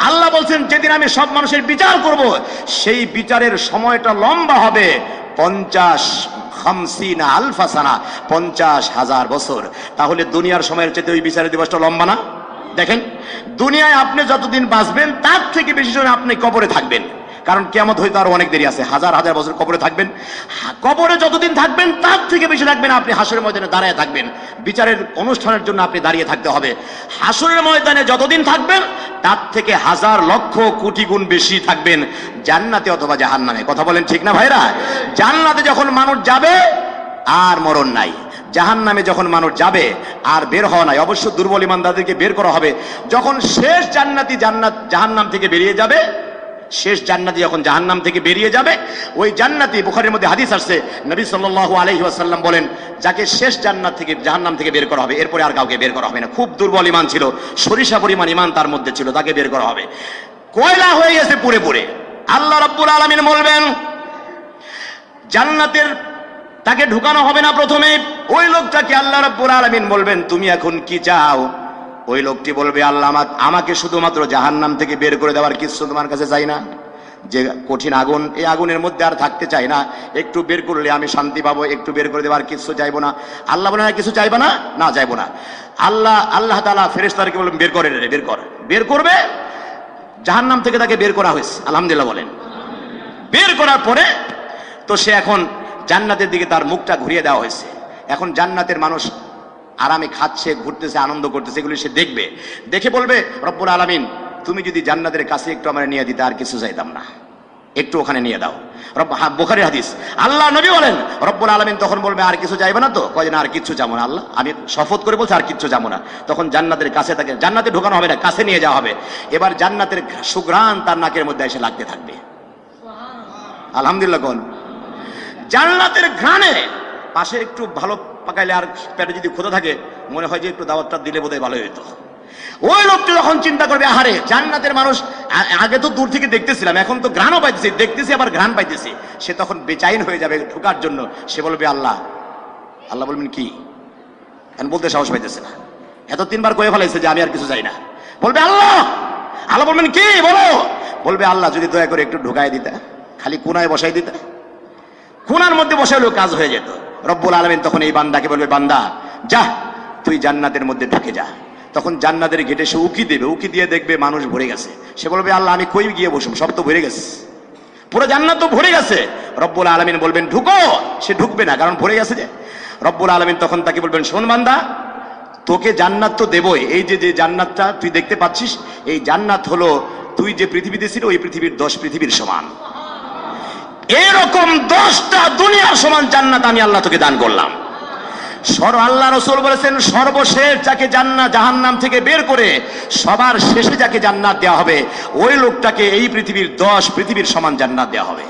আল্লাহ বলছেন যেদিন আমি সব মানুষের বিচার করব, সেই বিচারের সময়টা লম্বা হবে 50 আলফা সানা, 50,000 বছর। তাহলে দুনিয়ার সময়ের চেয়ে ওই বিচারের দিবসটা লম্বা না? দেখেন, দুনিয়ায় আপনি যতদিন বাঁচবেন তার থেকে বেশি সময় আপনি কবরে থাকবেন, কারণ কিয়ামত হয়তো আরো অনেক দেরি আছে। হাজার হাজার বছর কবরে থাকবেন। কবরে যতদিন থাকবেন তার থেকে বেশি থাকবেন আপনি হাসরের ময়দানে দাঁড়িয়ে থাকবেন। বিচারের অনুষ্ঠানের জন্য আপনি দাঁড়িয়ে থাকতে হবে। হাসরের ময়দানে যতদিন থাকবেন তার থেকে হাজার লক্ষ কোটি গুণ বেশি থাকবেন জান্নাতে অথবা জাহান্নামে। কথা বলেন ঠিক না ভাইরা? জান্নাতে যখন মানুষ যাবে আর মরণ নাই, জাহান্নামে যখন মানুষ যাবে আর বের হওয়া নাই। অবশ্য দুর্বল ইমানদারদেরকে বের করা হবে। যখন শেষ জান্নাতি জাহান্নাম থেকে বেরিয়ে যাবে, শেষ জান্নাতি যখন জাহান্নাম থেকে বেরিয়ে যাবে, ওই জান্নাতি, বুখারীর মধ্যে হাদিস আসছে, নবী সাল্লাল্লাহু আলাইহি ওয়াসাল্লাম বলেন যাকে শেষ জান্নাত থেকে জাহান্নাম থেকে বের করা হবে, এরপরে আর কাউকে বের করা হবে না। খুব দুর্বল ঈমান ছিল, সরিষা পরিমাণ ঈমান তার মধ্যে ছিল, তাকে বের করা হবে। কয়লা হয়ে গেছে পুড়ে পুড়ে। আল্লাহ রাব্বুল আলামিন বলবেন জান্নাতের তাকে ঢুকানো হবে না। প্রথমে ওই লোকটাকে আল্লাহ রাব্বুল আলামিন বলবেন তুমি এখন কি চাও? ওই লোকটি বলবে আল্লাহ আমাকে শুধুমাত্র জাহান্নাম থেকে বের করে দেওয়ার কিছু তোমার কাছে চাই না, যে কঠিন আগুন, এই আগুনের মধ্যে আর থাকতে চাই না, একটু বের করলে আমি শান্তি পাবো, একটু বের করে দেওয়ার কিছু চাইবো না। আল্লাহ বলে না কিছু চাইবো না, না চাইবো না। আল্লাহ তাআলা ফেরেশতাদেরকে বলবেন বের করে, বের কর। বের করবে, জাহান্নাম থেকে তাকে বের করা হয়েছে, আলহামদুলিল্লাহ বলেন। বের করার পরে তো সে এখন জান্নাতের দিকে তার মুখটা ঘুরিয়ে দেওয়া হয়েছে। এখন জান্নাতের মানুষ আরামে খাচ্ছে, ঘুরতেছে, আনন্দ করতেছে, এগুলি সে দেখবে। দেখে বলবে, রব্বুল আলামিন তুমি যদি জান্নাতের কাছে একটু আমার নিয়ে দিতে, আর কিছু চাইতাম না, একটু ওখানে নিয়ে দাও। বুখারীর হাদিস, আল্লাহ নবী বলেন রব্বুল আলামিন তখন বলবে, আর কিছু চাইবে না তো? কয় না, আর কিচ্ছু যাবো না আল্লাহ, আমি শপথ করে বলছি আর কিচ্ছু যাবো না। তখন জান্নাতের কাছে তাকে, জান্নাতে ঢোকানো হবে না, কাছে নিয়ে যাওয়া হবে। এবার জান্নাতের সুঘ্রাণ তার নাকের মধ্যে এসে লাগতে থাকবে। আলহামদুলিল্লাহ কোন জান্নাতের ঘ্রাণে পাশে একটু ভালো পাকাইলে, আর পেটে যদি ক্ষুধা থাকে, মনে হয় যে একটু দাওয়াতটা দিলে বোধহয় ভালো হতো। ওই লোকটি যখন চিন্তা করবে, আহারে জান্নাতের মানুষ, আগে তো দূর থেকে দেখতেছিলাম, এখন তো ঘ্রাণও পাইতেছি, দেখতেছি আবার ঘ্রাণ পাইতেছি, সে তখন বেচাইন হয়ে যাবে ঢোকার জন্য। সে বলবে আল্লাহ, আল্লাহ বলবেন কি? এখন বলতে সাহস পাইতেছে না, এত তিনবার কয়ে ফেলাইছে যে আমি আর কিছু চাই না। বলবে আল্লাহ, আল্লাহ বলবেন কি বলো? বলবে আল্লাহ যদি দয়া করে একটু ঢুকাই দিতে, খালি কোনায় বসাই দিতে, কোনার মধ্যে বসাইলেও কাজ হয়ে যেত। রব্বুল আলামিন তখন এই বান্দাকে বলবে, বান্দা যা, তুই জান্নাতের মধ্যে ঢুকে যা। তখন জান্নাতের গেটে সে উকি দেবে, উকি দিয়ে দেখবে মানুষ ভরে গেছে। সে বলবে আল্লাহ আমি কই গিয়ে বসুম, সব তো ভরে গেছে, পুরো জান্নাত তো ভরে গেছে। রব্বুল আলামিন বলবেন ঢুকো, সে ঢুকবে না, কারণ ভরে গেছে যে। রব্বুল আলামিন তখন তাকে বলবেন, শোন বান্দা, তোকে জান্নাত তো দেবই, এই যে যে জান্নাতটা তুই দেখতে পাচ্ছিস, এই জান্নাত হলো তুই যে পৃথিবীতে ছিল ওই পৃথিবীর 10 পৃথিবীর সমান। এরকম 10টা দুনিয়ার সমান জান্নাত আমি আল্লাহ তোকে দান করলাম। আল্লাহ রাসূল বলেছেন, সর্বশেষ যাকে জাহান্নাম থেকে বের করে সবার শেষে যাকে জান্নাত দেওয়া হবে, ওই লোকটাকে এই পৃথিবীর 10 পৃথিবীর সমান জান্নাত দেওয়া হবে।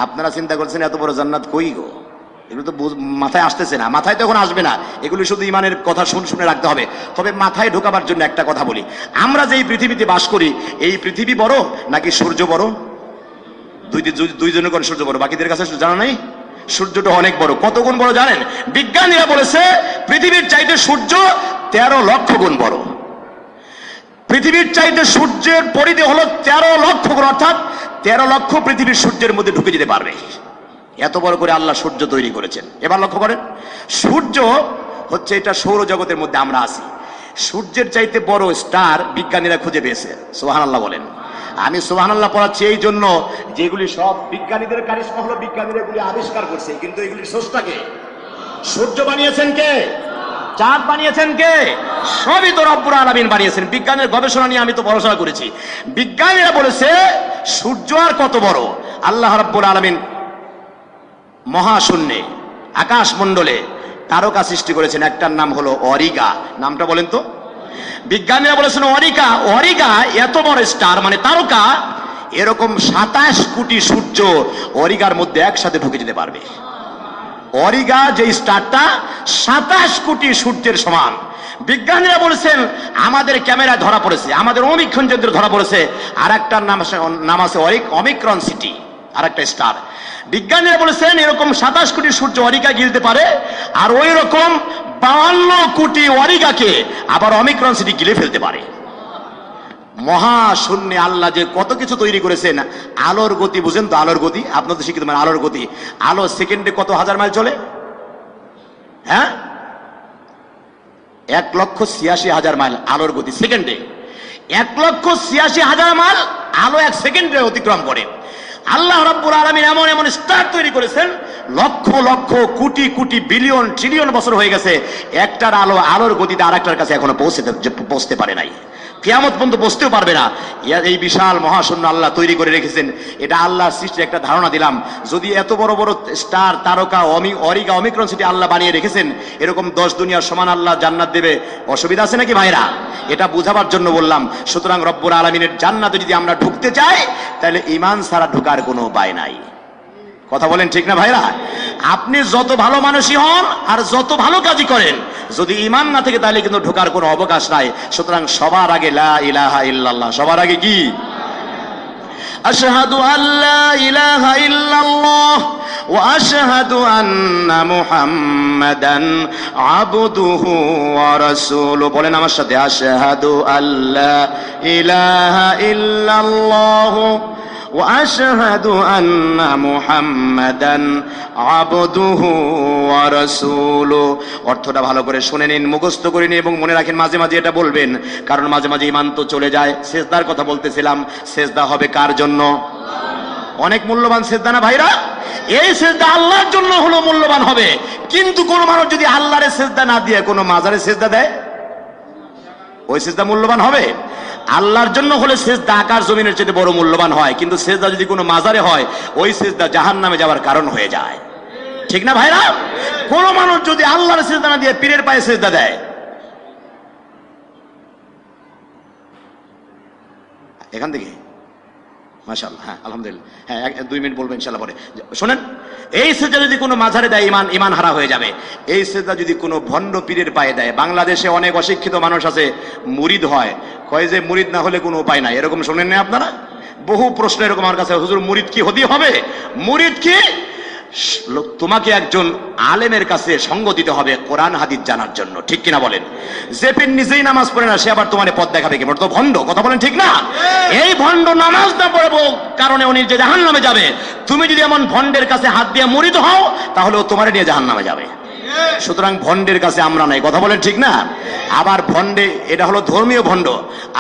আপনারা চিন্তা করছেন এত বড় জান্নাত কই গো? এগুলো তো মাথায় আসতেছে না, মাথায় তো এখন আসবে না, এগুলো শুধু ইমানের কথা শুনে রাখতে হবে। তবে মাথায় ঢোকাবার জন্য একটা কথা বলি, আমরা যে এই পৃথিবীতে বাস করি, এই পৃথিবী বড় নাকি সূর্য বড়? দুইজনের কোন সূর্য বড়? বাকিদের কাছে জানা নাই? সূর্যটা অনেক বড়। কত গুণ বড় জানেন? বিজ্ঞানীরা বলেছে পৃথিবীর চাইতে সূর্য 13 লক্ষ গুণ বড়। পৃথিবীর চাইতে সূর্যের পরিধি হলো 13 লক্ষ গুণ, অর্থাৎ 13 লক্ষ পৃথিবীর সূর্যের মধ্যে ঢুকে যেতে পারবে। এত বড় করে আল্লাহ সূর্য তৈরি করেছেন। এবার লক্ষ্য করেন, সূর্য হচ্ছে এটা সৌরজগতের মধ্যে আমরা আছি। সূর্যের চাইতে বড় স্টার বিজ্ঞানীরা খুঁজে পেয়েছে। সুবহানাল্লাহ বলেন। আমি সুবহানাল্লাহ পড়াচ্ছি এই জন্য, যেগুলি সব বিজ্ঞানীদের কারিশমা হলো, বিজ্ঞানীরা এগুলি আবিষ্কার করছে, কিন্তু এগুলি স্রষ্টাকে। সূর্য বানিয়েছেন কে? চাঁদ বানিয়েছেন কে? সবই তো রব্বুল আলামিন বানিয়েছেন। বিজ্ঞানের গবেষণা নিয়ে আমি তো পড়াশোনা করেছি। বিজ্ঞানীরা বলেছে সূর্য আর কত বড়। আল্লাহ রাব্বুল আলামিন মহাশূন্যে, আকাশ মণ্ডলে তারকা সৃষ্টি করেছেন, একটার নাম হলো অরিগা। নামটা বলেন তো? বিজ্ঞানীরা বলেছেন অরিগা, অরিগা এত বড় স্টার মানে তারকা, এরকম 27 কোটি সূর্য অরিগার মধ্যে একসাথে ঢুকে যেতে পারবে। অরিগা যে স্টারটা 27 কোটি সূর্যের সমান। বিজ্ঞানীরা বলেছেন আমাদের ক্যামেরায় ধরা পড়েছে, আমাদের অমীক্ষণ যন্ত্রে ধরা পড়েছে আর একটার নাম আছে অমিক্রন সিটি, আর একটা স্টার। বিজ্ঞানীরা বলেছেন এরকম 27 কোটি সূর্য অরিগা গিলতে পারে, আর ওই রকম 52 কোটি অরিগাকে আবার অমিক্রন সিটি গিলে ফেলতে পারে। মহাশূন্যে আল্লাহ যে কত কিছু তৈরি করেছেন। আলোর গতি বুঝেন তো? আলোর গতি আপনাদের শিক্ষিত মানে আলোর গতি, আলো সেকেন্ডে কত হাজার মাইল চলে? হ্যাঁ, 1,86,000 মাইল আলোর গতি সেকেন্ডে। 1,86,000 মাইল আলো 1 সেকেন্ডে অতিক্রম করে। আল্লাহ রাব্বুল আলামিন এমন এমন স্টার তৈরি করেছেন, লক্ষ লক্ষ কোটি কোটি বিলিয়ন ট্রিলিয়ন বছর হয়ে গেছে, একটার আলোর গতিতে আরেকটার কাছে এখনো পৌঁছতে পারে নাই। কিয়ামত পর্যন্ত বসতেও পারবে না। এই বিশাল মহাশূন্য আল্লাহ তৈরি করে রেখেছেন। এটা আল্লাহর সৃষ্টির একটা ধারণা দিলাম। যদি এত বড় বড় স্টার, তারকা, অরিগা, অমিক্রন সিটি আল্লাহ বানিয়ে রেখেছেন, এরকম 10 দুনিয়ার সমান আল্লাহ জান্নাত দেবে, অসুবিধা আছে নাকি ভাইরা? এটা বুঝাবার জন্য বললাম। সুতরাং রব্বুল আলামিনের জান্নাতে যদি আমরা ঢুকতে চাই, তাহলে ঈমান ছাড়া ঢোকার কোনো উপায় নাই। কথা বলেন ঠিক না ভাইরা? আপনি যত ভালো মানুষই হন আর যত ভালো কাজই করেন, যদি ঈমান না থাকে তাহলে কিন্তু ঢোকার কোনো অবকাশ নাই। সুতরাং সবার আগে লা ইলাহা ইল্লাল্লাহ। সবার আগে কি? আশহাদু আল্লা ইলাহা ইল্লাল্লাহ ওয়া আশহাদু আন্না মুহাম্মাদান আবদুহু ওয়া রাসূলুহু। বলেন আমার সাথে, আশহাদু আল্লা ইলাহা ইল্লাল্লাহ ওয়া আশহাদু আন্না মুহাম্মাদান আবদুহু ওয়া রাসূলুহু। অর্থটা ভালো করে শুনে নিন, মুখস্থ করে নিন এবং মনে রাখেন, মাঝে মাঝে এটা বলবেন, কারণ মাঝে মাঝে ঈমান তো চলে যায়। সেজদার কথা বলতেছিলাম, সেজদা হবে কার জন্য? অনেক মূল্যবান সেজদা না ভাইরা? এই সেজদা আল্লাহর জন্য হলো মূল্যবান হবে। কিন্তু কোন মানুষ যদি আল্লাহরে সেজদা না দিয়ে কোনো মাজারে সেজদা দেয়, ওই সেজদা মূল্যবান হবে? আল্লাহর জন্য হলে সেজদা আকাশ জমিনের চেয়ে বড় মূল্যবান হয়, কিন্তু সেজদা যদি কোনো মাজারে হয়, ওই সেজদা জাহান্নামে যাওয়ার কারণ হয়ে যায়। ঠিক না ভাইরা? কোন মানুষ যদি আল্লাহর সেজদা না দিয়ে পীরের পায়ে সেজদা দেয়, এখান থেকে মাশাআল্লাহ, হ্যাঁ আলহামদুলিল্লাহ, হ্যাঁ 2 মিনিট বলবেন ইনশাআল্লাহ পরে। শোনেন, এই সেজদা যদি কোনো মাজারে দেয়, ঈমান হারা হয়ে যাবে। এই সেজদা যদি কোনো ভণ্ড পীরের পায়ে দেয়, বাংলাদেশে অনেক অশিক্ষিত মানুষ আছে, মুরিদ হয়, কয় যে মুরিদ না হলে কোনো উপায় নাই। এরকম শোনেন না আপনারা? বহু প্রশ্ন এরকম আমার কাছে, হুজুর মুরিদ কি হতে হবে? মুরিদ কি? তোমাকে একজন আলেমের কাছে সঙ্গ দিতে হবে কোরআন হাদিস জানার জন্য, ঠিক কিনা বলেন? যে পীর নিজেই নামাজ পড়ে না, সে আবার তোমার পথ দেখাবে কি? তো ভণ্ড, কথা বলেন ঠিক না? এই ভণ্ড নামাজ না পড়বো কারণে উনি যে জাহান্নামে যাবে। তুমি যদি এমন ভণ্ডের কাছে হাত দিয়ে মুরিদ হও, তাহলে ও তোমার নিয়ে জাহান্নামে যাবে। সুতরাং ভণ্ডের কাছে আমরা নাই, কথা বলেন ঠিক না? আবার ভণ্ডে, এটা হলো ধর্মীয় ভণ্ড।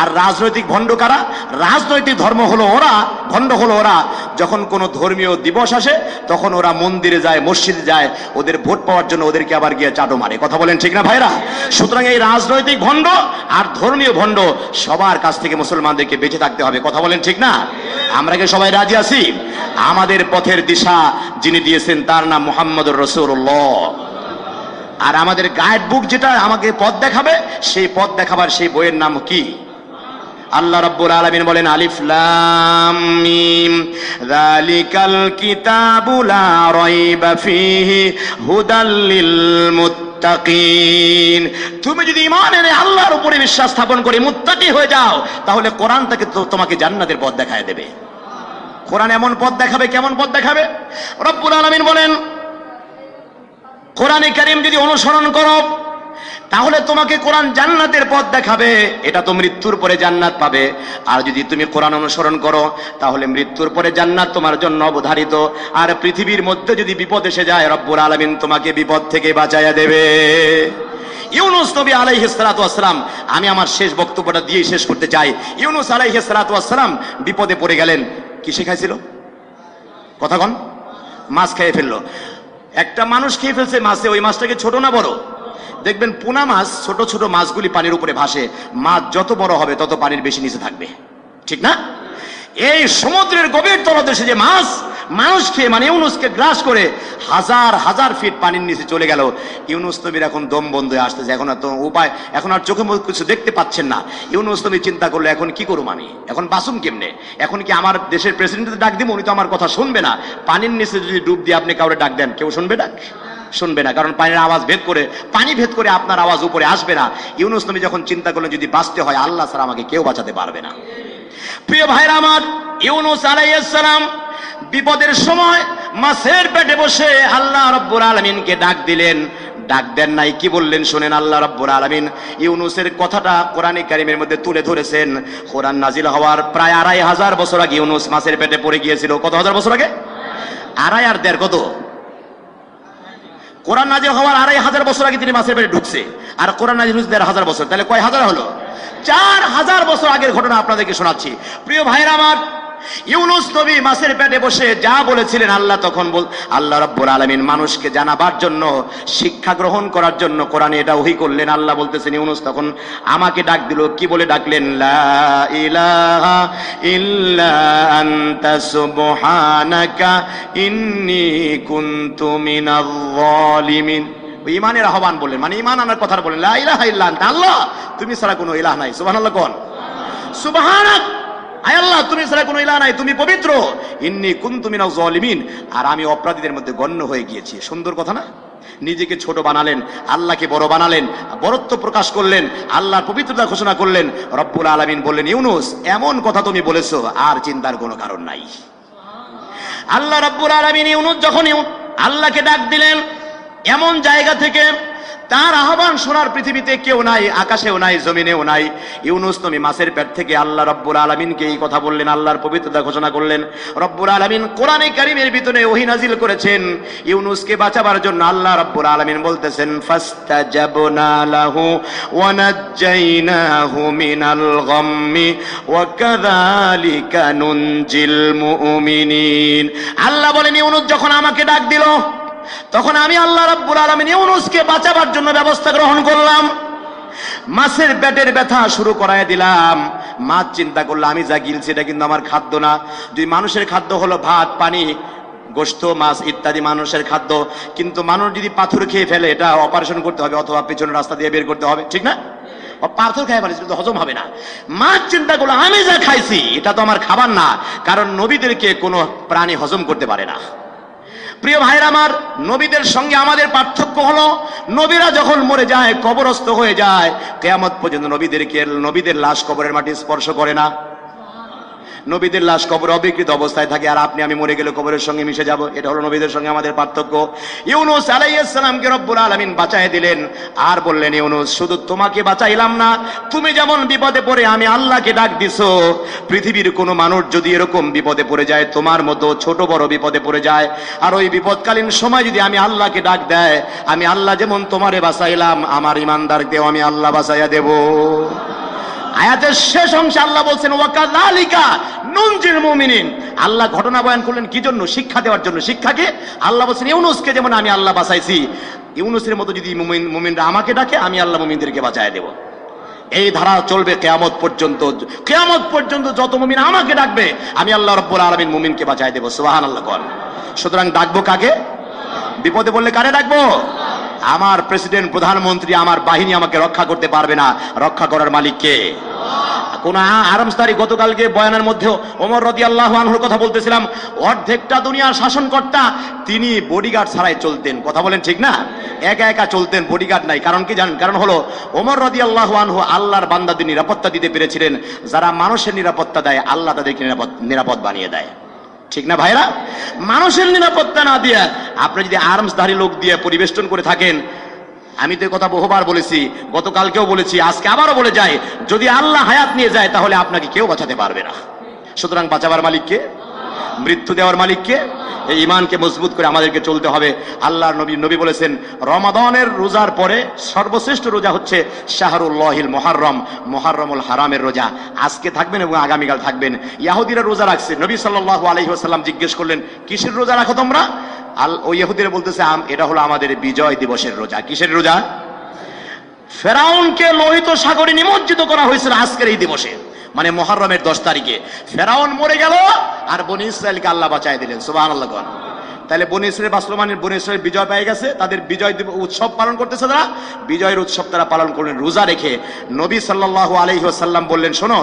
আর রাজনৈতিক ভণ্ড কারা? রাজনৈতিক ধর্ম হলো ওরা, ভণ্ড হলো ওরা, যখন কোনো ধর্মীয় দিবস আসে তখন ওরা মন্দিরে যায়, মসজিদে যায়, ওদের ভোট পাওয়ার জন্য ওদেরকে আবার গিয়ে চাটো মারে। কথা বলেন ঠিক না ভাইরা? সুতরাং এই রাজনৈতিক ভণ্ড আর ধর্মীয় ভণ্ড সবার কাছ থেকে মুসলমানদেরকে বেঁচে থাকতে হবে। কথা বলেন ঠিক না? আমরা কি সবাই রাজি আছি? আমাদের পথের দিশা যিনি দিয়েছেন তার নাম মুহাম্মদুর রাসূলুল্লাহ। আর আমাদের গাইড বুক যেটা আমাকে পথ দেখাবে, সেই পথ দেখাবার সেই বইয়ের নাম কি? আল্লাহ রাব্বুল আলামিন বলেন, আলিফ লাম মিম যালিকাল কিতাবু লা রাইবা ফীহি হুদাল লিল মুত্তাকিন। তুমি যদি ঈমান এনে আল্লাহর উপরে বিশ্বাস স্থাপন করে মুত্তাকি হয়ে যাও, তাহলে কোরআন থেকে তোমাকে জান্নাতের পথ দেখায় দেবে। কোরআন এমন পথ দেখাবে, কেমন পথ দেখাবে? রব্বুল আলামিন বলেন, কোরআনে কারীম যদি অনুসরণ করো, তাহলে তোমাকে কোরআন জান্নাতের পথ দেখাবে। এটা তো মৃত্যুর পরে জান্নাত পাবে। আর যদি তুমি কোরআন অনুসরণ করো, তাহলে মৃত্যুর পরে জান্নাত তোমার জন্য অবধারিত। আর পৃথিবীর মধ্যে যদি বিপদ এসে যায়, রব্বুল আলামিন তোমাকে বিপদ থেকে বাঁচাইয়া দেবে। ইউনুস নবী আলাইহিস সালাতু ওয়াস সালাম, আমি আমার শেষ বক্তব্যটা দিয়ে শেষ করতে চাই। ইউনুস আলাইহিস সালাতু ওয়াস সালাম বিপদে পড়ে গেলেন। কি শেখাইছিল? কথা কন। মাছ খেয়ে ফেললো। একটা মানুষ খেয়ে ফেলছে মাছে, ওই মাছটাকে ছোট না বড়? দেখবেন পোনা মাছ, ছোট ছোট মাছগুলি পানির উপরে ভাসে। মাছ যত বড় হবে তত পানির বেশি নিচে থাকবে, ঠিক না? এই সমুদ্রের গভীর তলদেশে যে মাছ মানুষ খেয়ে, মানে ইউনুসকে গ্রাস করে হাজার হাজার ফিট পানির নিচে চলে গেল। ইউনুস নবীর এখন দম বন্ধ হয়ে আসতেছে, এখন আর তো উপায়, এখন আর চোখে মুখে কিছু দেখতে পাচ্ছেন না। ইউনুস নবী চিন্তা করলো, এখন কি করুম আমি, এখন বাঁচুম কেমনে? এখন কি আমার দেশের প্রেসিডেন্টকে ডাক দিব? উনি তো আমার কথা শুনবে না। পানির নিচে যদি ডুব দিয়ে আপনি কাউরে ডাক দেন, কেউ শুনবে? ডাক শুনবে না, কারণ পানির আওয়াজ ভেদ করে, পানি ভেদ করে আপনার আওয়াজ উপরে আসবে না। ইউনুস নবী যখন চিন্তা করলেন, যদি বাঁচতে হয় আল্লাহ ছাড়া আমাকে কেউ বাঁচাতে পারবে না। প্রিয় ভাইরা আমার, ইউনুস আলাইহিস সালাম বিপদের সময় মাছের পেটে বসে আল্লাহ রাব্বুল আলামিনকে ডাক দিলেন। ডাক দেন নাই, কি বললেন শুনেন। আল্লাহ রাব্বুল আলামিন ইউনুসের কথাটা কোরআনে কারীমের মধ্যে তুলে ধরেছেন। কোরআন নাজিল হওয়ার প্রায় 2500 বছর আগে ইউনুস মাছের পেটে পড়ে গিয়েছিল। কত হাজার বছর আগে? 2.5 আর 1.5 কত? কোরআন নাজিল হওয়ার 2500 বছর আগে তিনি মাছের পেটে ঢুকছে, আর কোরআন নাজিল হয়েছে 1500 বছর। তাহলে কয় হাজার হলো? 4000 বছর আগের ঘটনা আপনাদেরকে শোনাচ্ছি। প্রিয় ভাইরা আমার, ইউনুস নবী মাছের পেটে বসে যা বলেছিলেন, আল্লাহ রাব্বুল আলামিন মানুষকে জানাবার জন্য, শিক্ষা গ্রহণ করার জন্য কোরআনে এটা ওহী করলেন। আল্লাহ বলতেছেন, ইউনুস তখন আমাকে ডাক দিল। কি বলে ডাকলেন? লা ইলাহা ইল্লা আনতা সুবহানাকা ইন্নী কুনতু মিনাজ জালিমিন। ঈমানের আহ্বান বললেন, মানে ঈমান আনার কথা বললেন। লা ইলাহা ইল্লা আনতা, আল্লাহ তুমি ছাড়া কোনো ইলাহ নাই। সুবহানাল্লাহ কোন? সুবহানাক, আয় আল্লাহ তুমি ছাড়া কোনো ইলাহ নাই, তুমি পবিত্র। ইন্নী কুনতু মিনাজ জালিমিন, আর আমি অপরাধীদের মধ্যে গণ্য হয়ে গিয়েছি। সুন্দর কথা না? নিজেকে ছোট বানালেন, আল্লাহকে বড় বানালেন, বরত্ব প্রকাশ করলেন, আল্লাহর পবিত্রতা ঘোষণা করলেন। রব্বুল আলামিন বললেন, ইউনুস এমন কথা তুমি বলেছো, আর চিন্তার কোনো কারণ নাই। আল্লাহ রাব্বুল আলামিন ইউনুস যখন আল্লাহকে ডাক দিলেন, এমন জায়গা থেকে তার আহ্বান শোনার পৃথিবীতে কেউ নাই, আকাশেও নাই, জমিনেও নাই। ইউনুস নবী মাছের পেট থেকে আল্লাহ রব্বুল আলামিনকে এই কথা বললেন, আল্লাহর পবিত্রতা ঘোষণা করলেন। রব্বুল আলামিন কোরআনে কারীমের ভিতরে ওহী নাজিল করেছেন ইউনুসকে বাঁচাবার জন্য। আল্লাহ রব্বুল আলামিন বলতেছেন ফাস্তাজাবনা লাহু ওয়া নাজ্জাইনাহু মিনাল গাম্মি ওয়া কাযালিকা নুনজিল মুমিনিন। আল্লাহ বলেন ইউনুস যখন আমাকে ডাক দিল তখন আমি আল্লাহ রাব্বুল আলামিন ইউনুসকে বাঁচাবার জন্য ব্যবস্থা গ্রহণ করলাম। মাছের পেটের ব্যথা শুরু করায় দিলাম। মাছ চিন্তা করলো আমি যা গিলছি এটা কিন্তু আমার খাদ্য না। দুই মানুষের খাদ্য হলো ভাত, পানি, গোশত, মাছ ইত্যাদি মানুষের খাদ্য। কিন্তু মানুষ যদি পাথর খেয়ে ফেলে এটা অপারেশন করতে হবে অথবা পিছনের রাস্তা দিয়ে বের করতে হবে, ঠিক না? পাথর খাই পারে কিন্তু হজম হবে না। মাছ চিন্তা করলো আমি যা খাইছি এটা তো আমার খাবার না, কারণ নবীদেরকে কোনো প্রাণী হজম করতে পারে না। প্রিয় ভাইরা আমার, নবীদের সঙ্গে আমাদের পার্থক্য হলো নবীরা যখন মরে যায়, কবরস্থ হয়ে যায়, কিয়ামত পর্যন্ত নবীদের লাশ কবরের মাটি স্পর্শ করে না। নবীদের লাশ কবরে অবিকৃত অবস্থায় থাকে, আর আপনি আমি মরে গেলে কবরের সঙ্গে মিশে যাব। এটা হলো নবীদের সঙ্গে আমাদের পার্থক্য। ইউনুস আলাইহিস সালামকে রব্বুল আলামিন বাঁচায় দিলেন, আর বললেন ইউনুস শুধু তোমাকে বাঁচাইলাম না, তুমি যেমন বিপদে পড়ে আমি আল্লাহকে ডাক দিছো, পৃথিবীর কোনো মানুষ যদি এরকম বিপদে পড়ে যায়, তোমার মতো ছোট বড় বিপদে পড়ে যায়, আর ওই বিপদকালীন সময় যদি আমি আল্লাহকে ডাক দেয়, আমি আল্লাহ যেমন তোমারে বাঁচাইলাম, আমার ইমানদারকেও আমি আল্লাহ বাঁচাইয়া দেব। আয়াতের শেষ অংশে আল্লাহ বলছেন ওয়াকাযালিকা নুনজিল মুমিনিন। আল্লাহ ঘটনা বয়ান করলেন কি জন্য? শিক্ষা দেওয়ার জন্য। শিক্ষাকে আল্লাহ বলছেন ইউনুসকে যেমন আমি আল্লাহ বাঁচাইছি, ইউনুসের মতো যদি মুমিনরা আমাকে ডাকে আমি আল্লাহ মুমিনদেরকে বাঁচায় দেব। এই ধারা চলবে কিয়ামত পর্যন্ত। কিয়ামত পর্যন্ত যত মুমিন আমাকে ডাকবে আমি আল্লাহ রাব্বুল আলামিন মুমিনকে বাঁচায় দেব। সুবহানাল্লাহ কোন। সুতরাং ডাকবো কাকে? বিপদে পড়লে কারে ডাকবো? আমার প্রেসিডেন্ট, প্রধানমন্ত্রী, আমার বাহিনী আমাকে রক্ষা করতে পারবে না। রক্ষা করার মালিক কে? কোন আরামস্তারি গতকালকে বয়ানের মধ্যে ওমর রাদিয়াল্লাহু আনহুর কথা বলতেছিলাম। অর্ধেকটা দুনিয়ার শাসনকর্তা তিনি বডিগার্ড ছাড়াই চলতেন। কথা বলেন ঠিক না? একা একা চলতেন, বডিগার্ড নাই। কারণ কি জানেন? কারণ হলো ওমর রাদিয়াল্লাহু আনহু আল্লাহর বান্দাদের নিরাপত্তা দিতে পেরেছিলেন। যারা মানুষের নিরাপত্তা দেয় আল্লাহ তাদেরকে নিরাপদ বানিয়ে দেয়। ঠিক না ভাইরা? মানুষের নিরাপত্তা না দিয়ে আপনি যদি আর্মসধারী লোক দিয়ে পরিবেষ্টন করে থাকেন, আমি তো কথা বহুবার বলেছি, গতকালকেও বলেছি, আজকে আবারও বলে যাই, যদি আল্লাহ হায়াত নিয়ে যায় তাহলে আপনাকে কেউ বাঁচাতে পারবে না। সুতরাং বাঁচাবার মালিককে, মৃত্যু দেওয়ার মালিককে। এই ঈমানকে মজবুত করে আমাদেরকে চলতে হবে। আল্লাহর নবী বলেছেন রমাদানের রোজার পরে সর্বশ্রেষ্ঠ রোজা হচ্ছে শাহরুল্লাহিল মুহাররম, মুহাররমুল হারামের রোজা। আজকে থাকবেন এবং আগামীকাল থাকবেন। ইহুদিরা রোজা রাখছে। নবী সাল্লাল্লাহু আলাইহি ওয়াসাল্লাম জিজ্ঞেস করলেন কিসের রোজা রাখো তোমরা? ওই ইহুদিরা বলতেছে এটা হলো আমাদের বিজয় দিবসের রোজা। কিসের রোজা? ফেরাউনকে লোহিত সাগরে নিমজ্জিত করা হয়েছিল আজকের এই দিবসে, মানে মুহররমের 10 তারিখে। ফেরাউন মরে গেল আর বনি ইসরাইলকে আল্লাহ বাঁচায় দিলেন। সুবহানাল্লাহ। তাহলে বনি ইসরাইল বাঁচলো, মানে বনি ইসরাইল বিজয় পেয়ে গেছে। তাদের বিজয় উৎসব পালন করতেছে তারা। বিজয়ের উৎসব তারা পালন করলেন রোজা রেখে। নবী সাল্লাল্লাহু আলাইহি ওয়াসাল্লাম বললেন শোনো,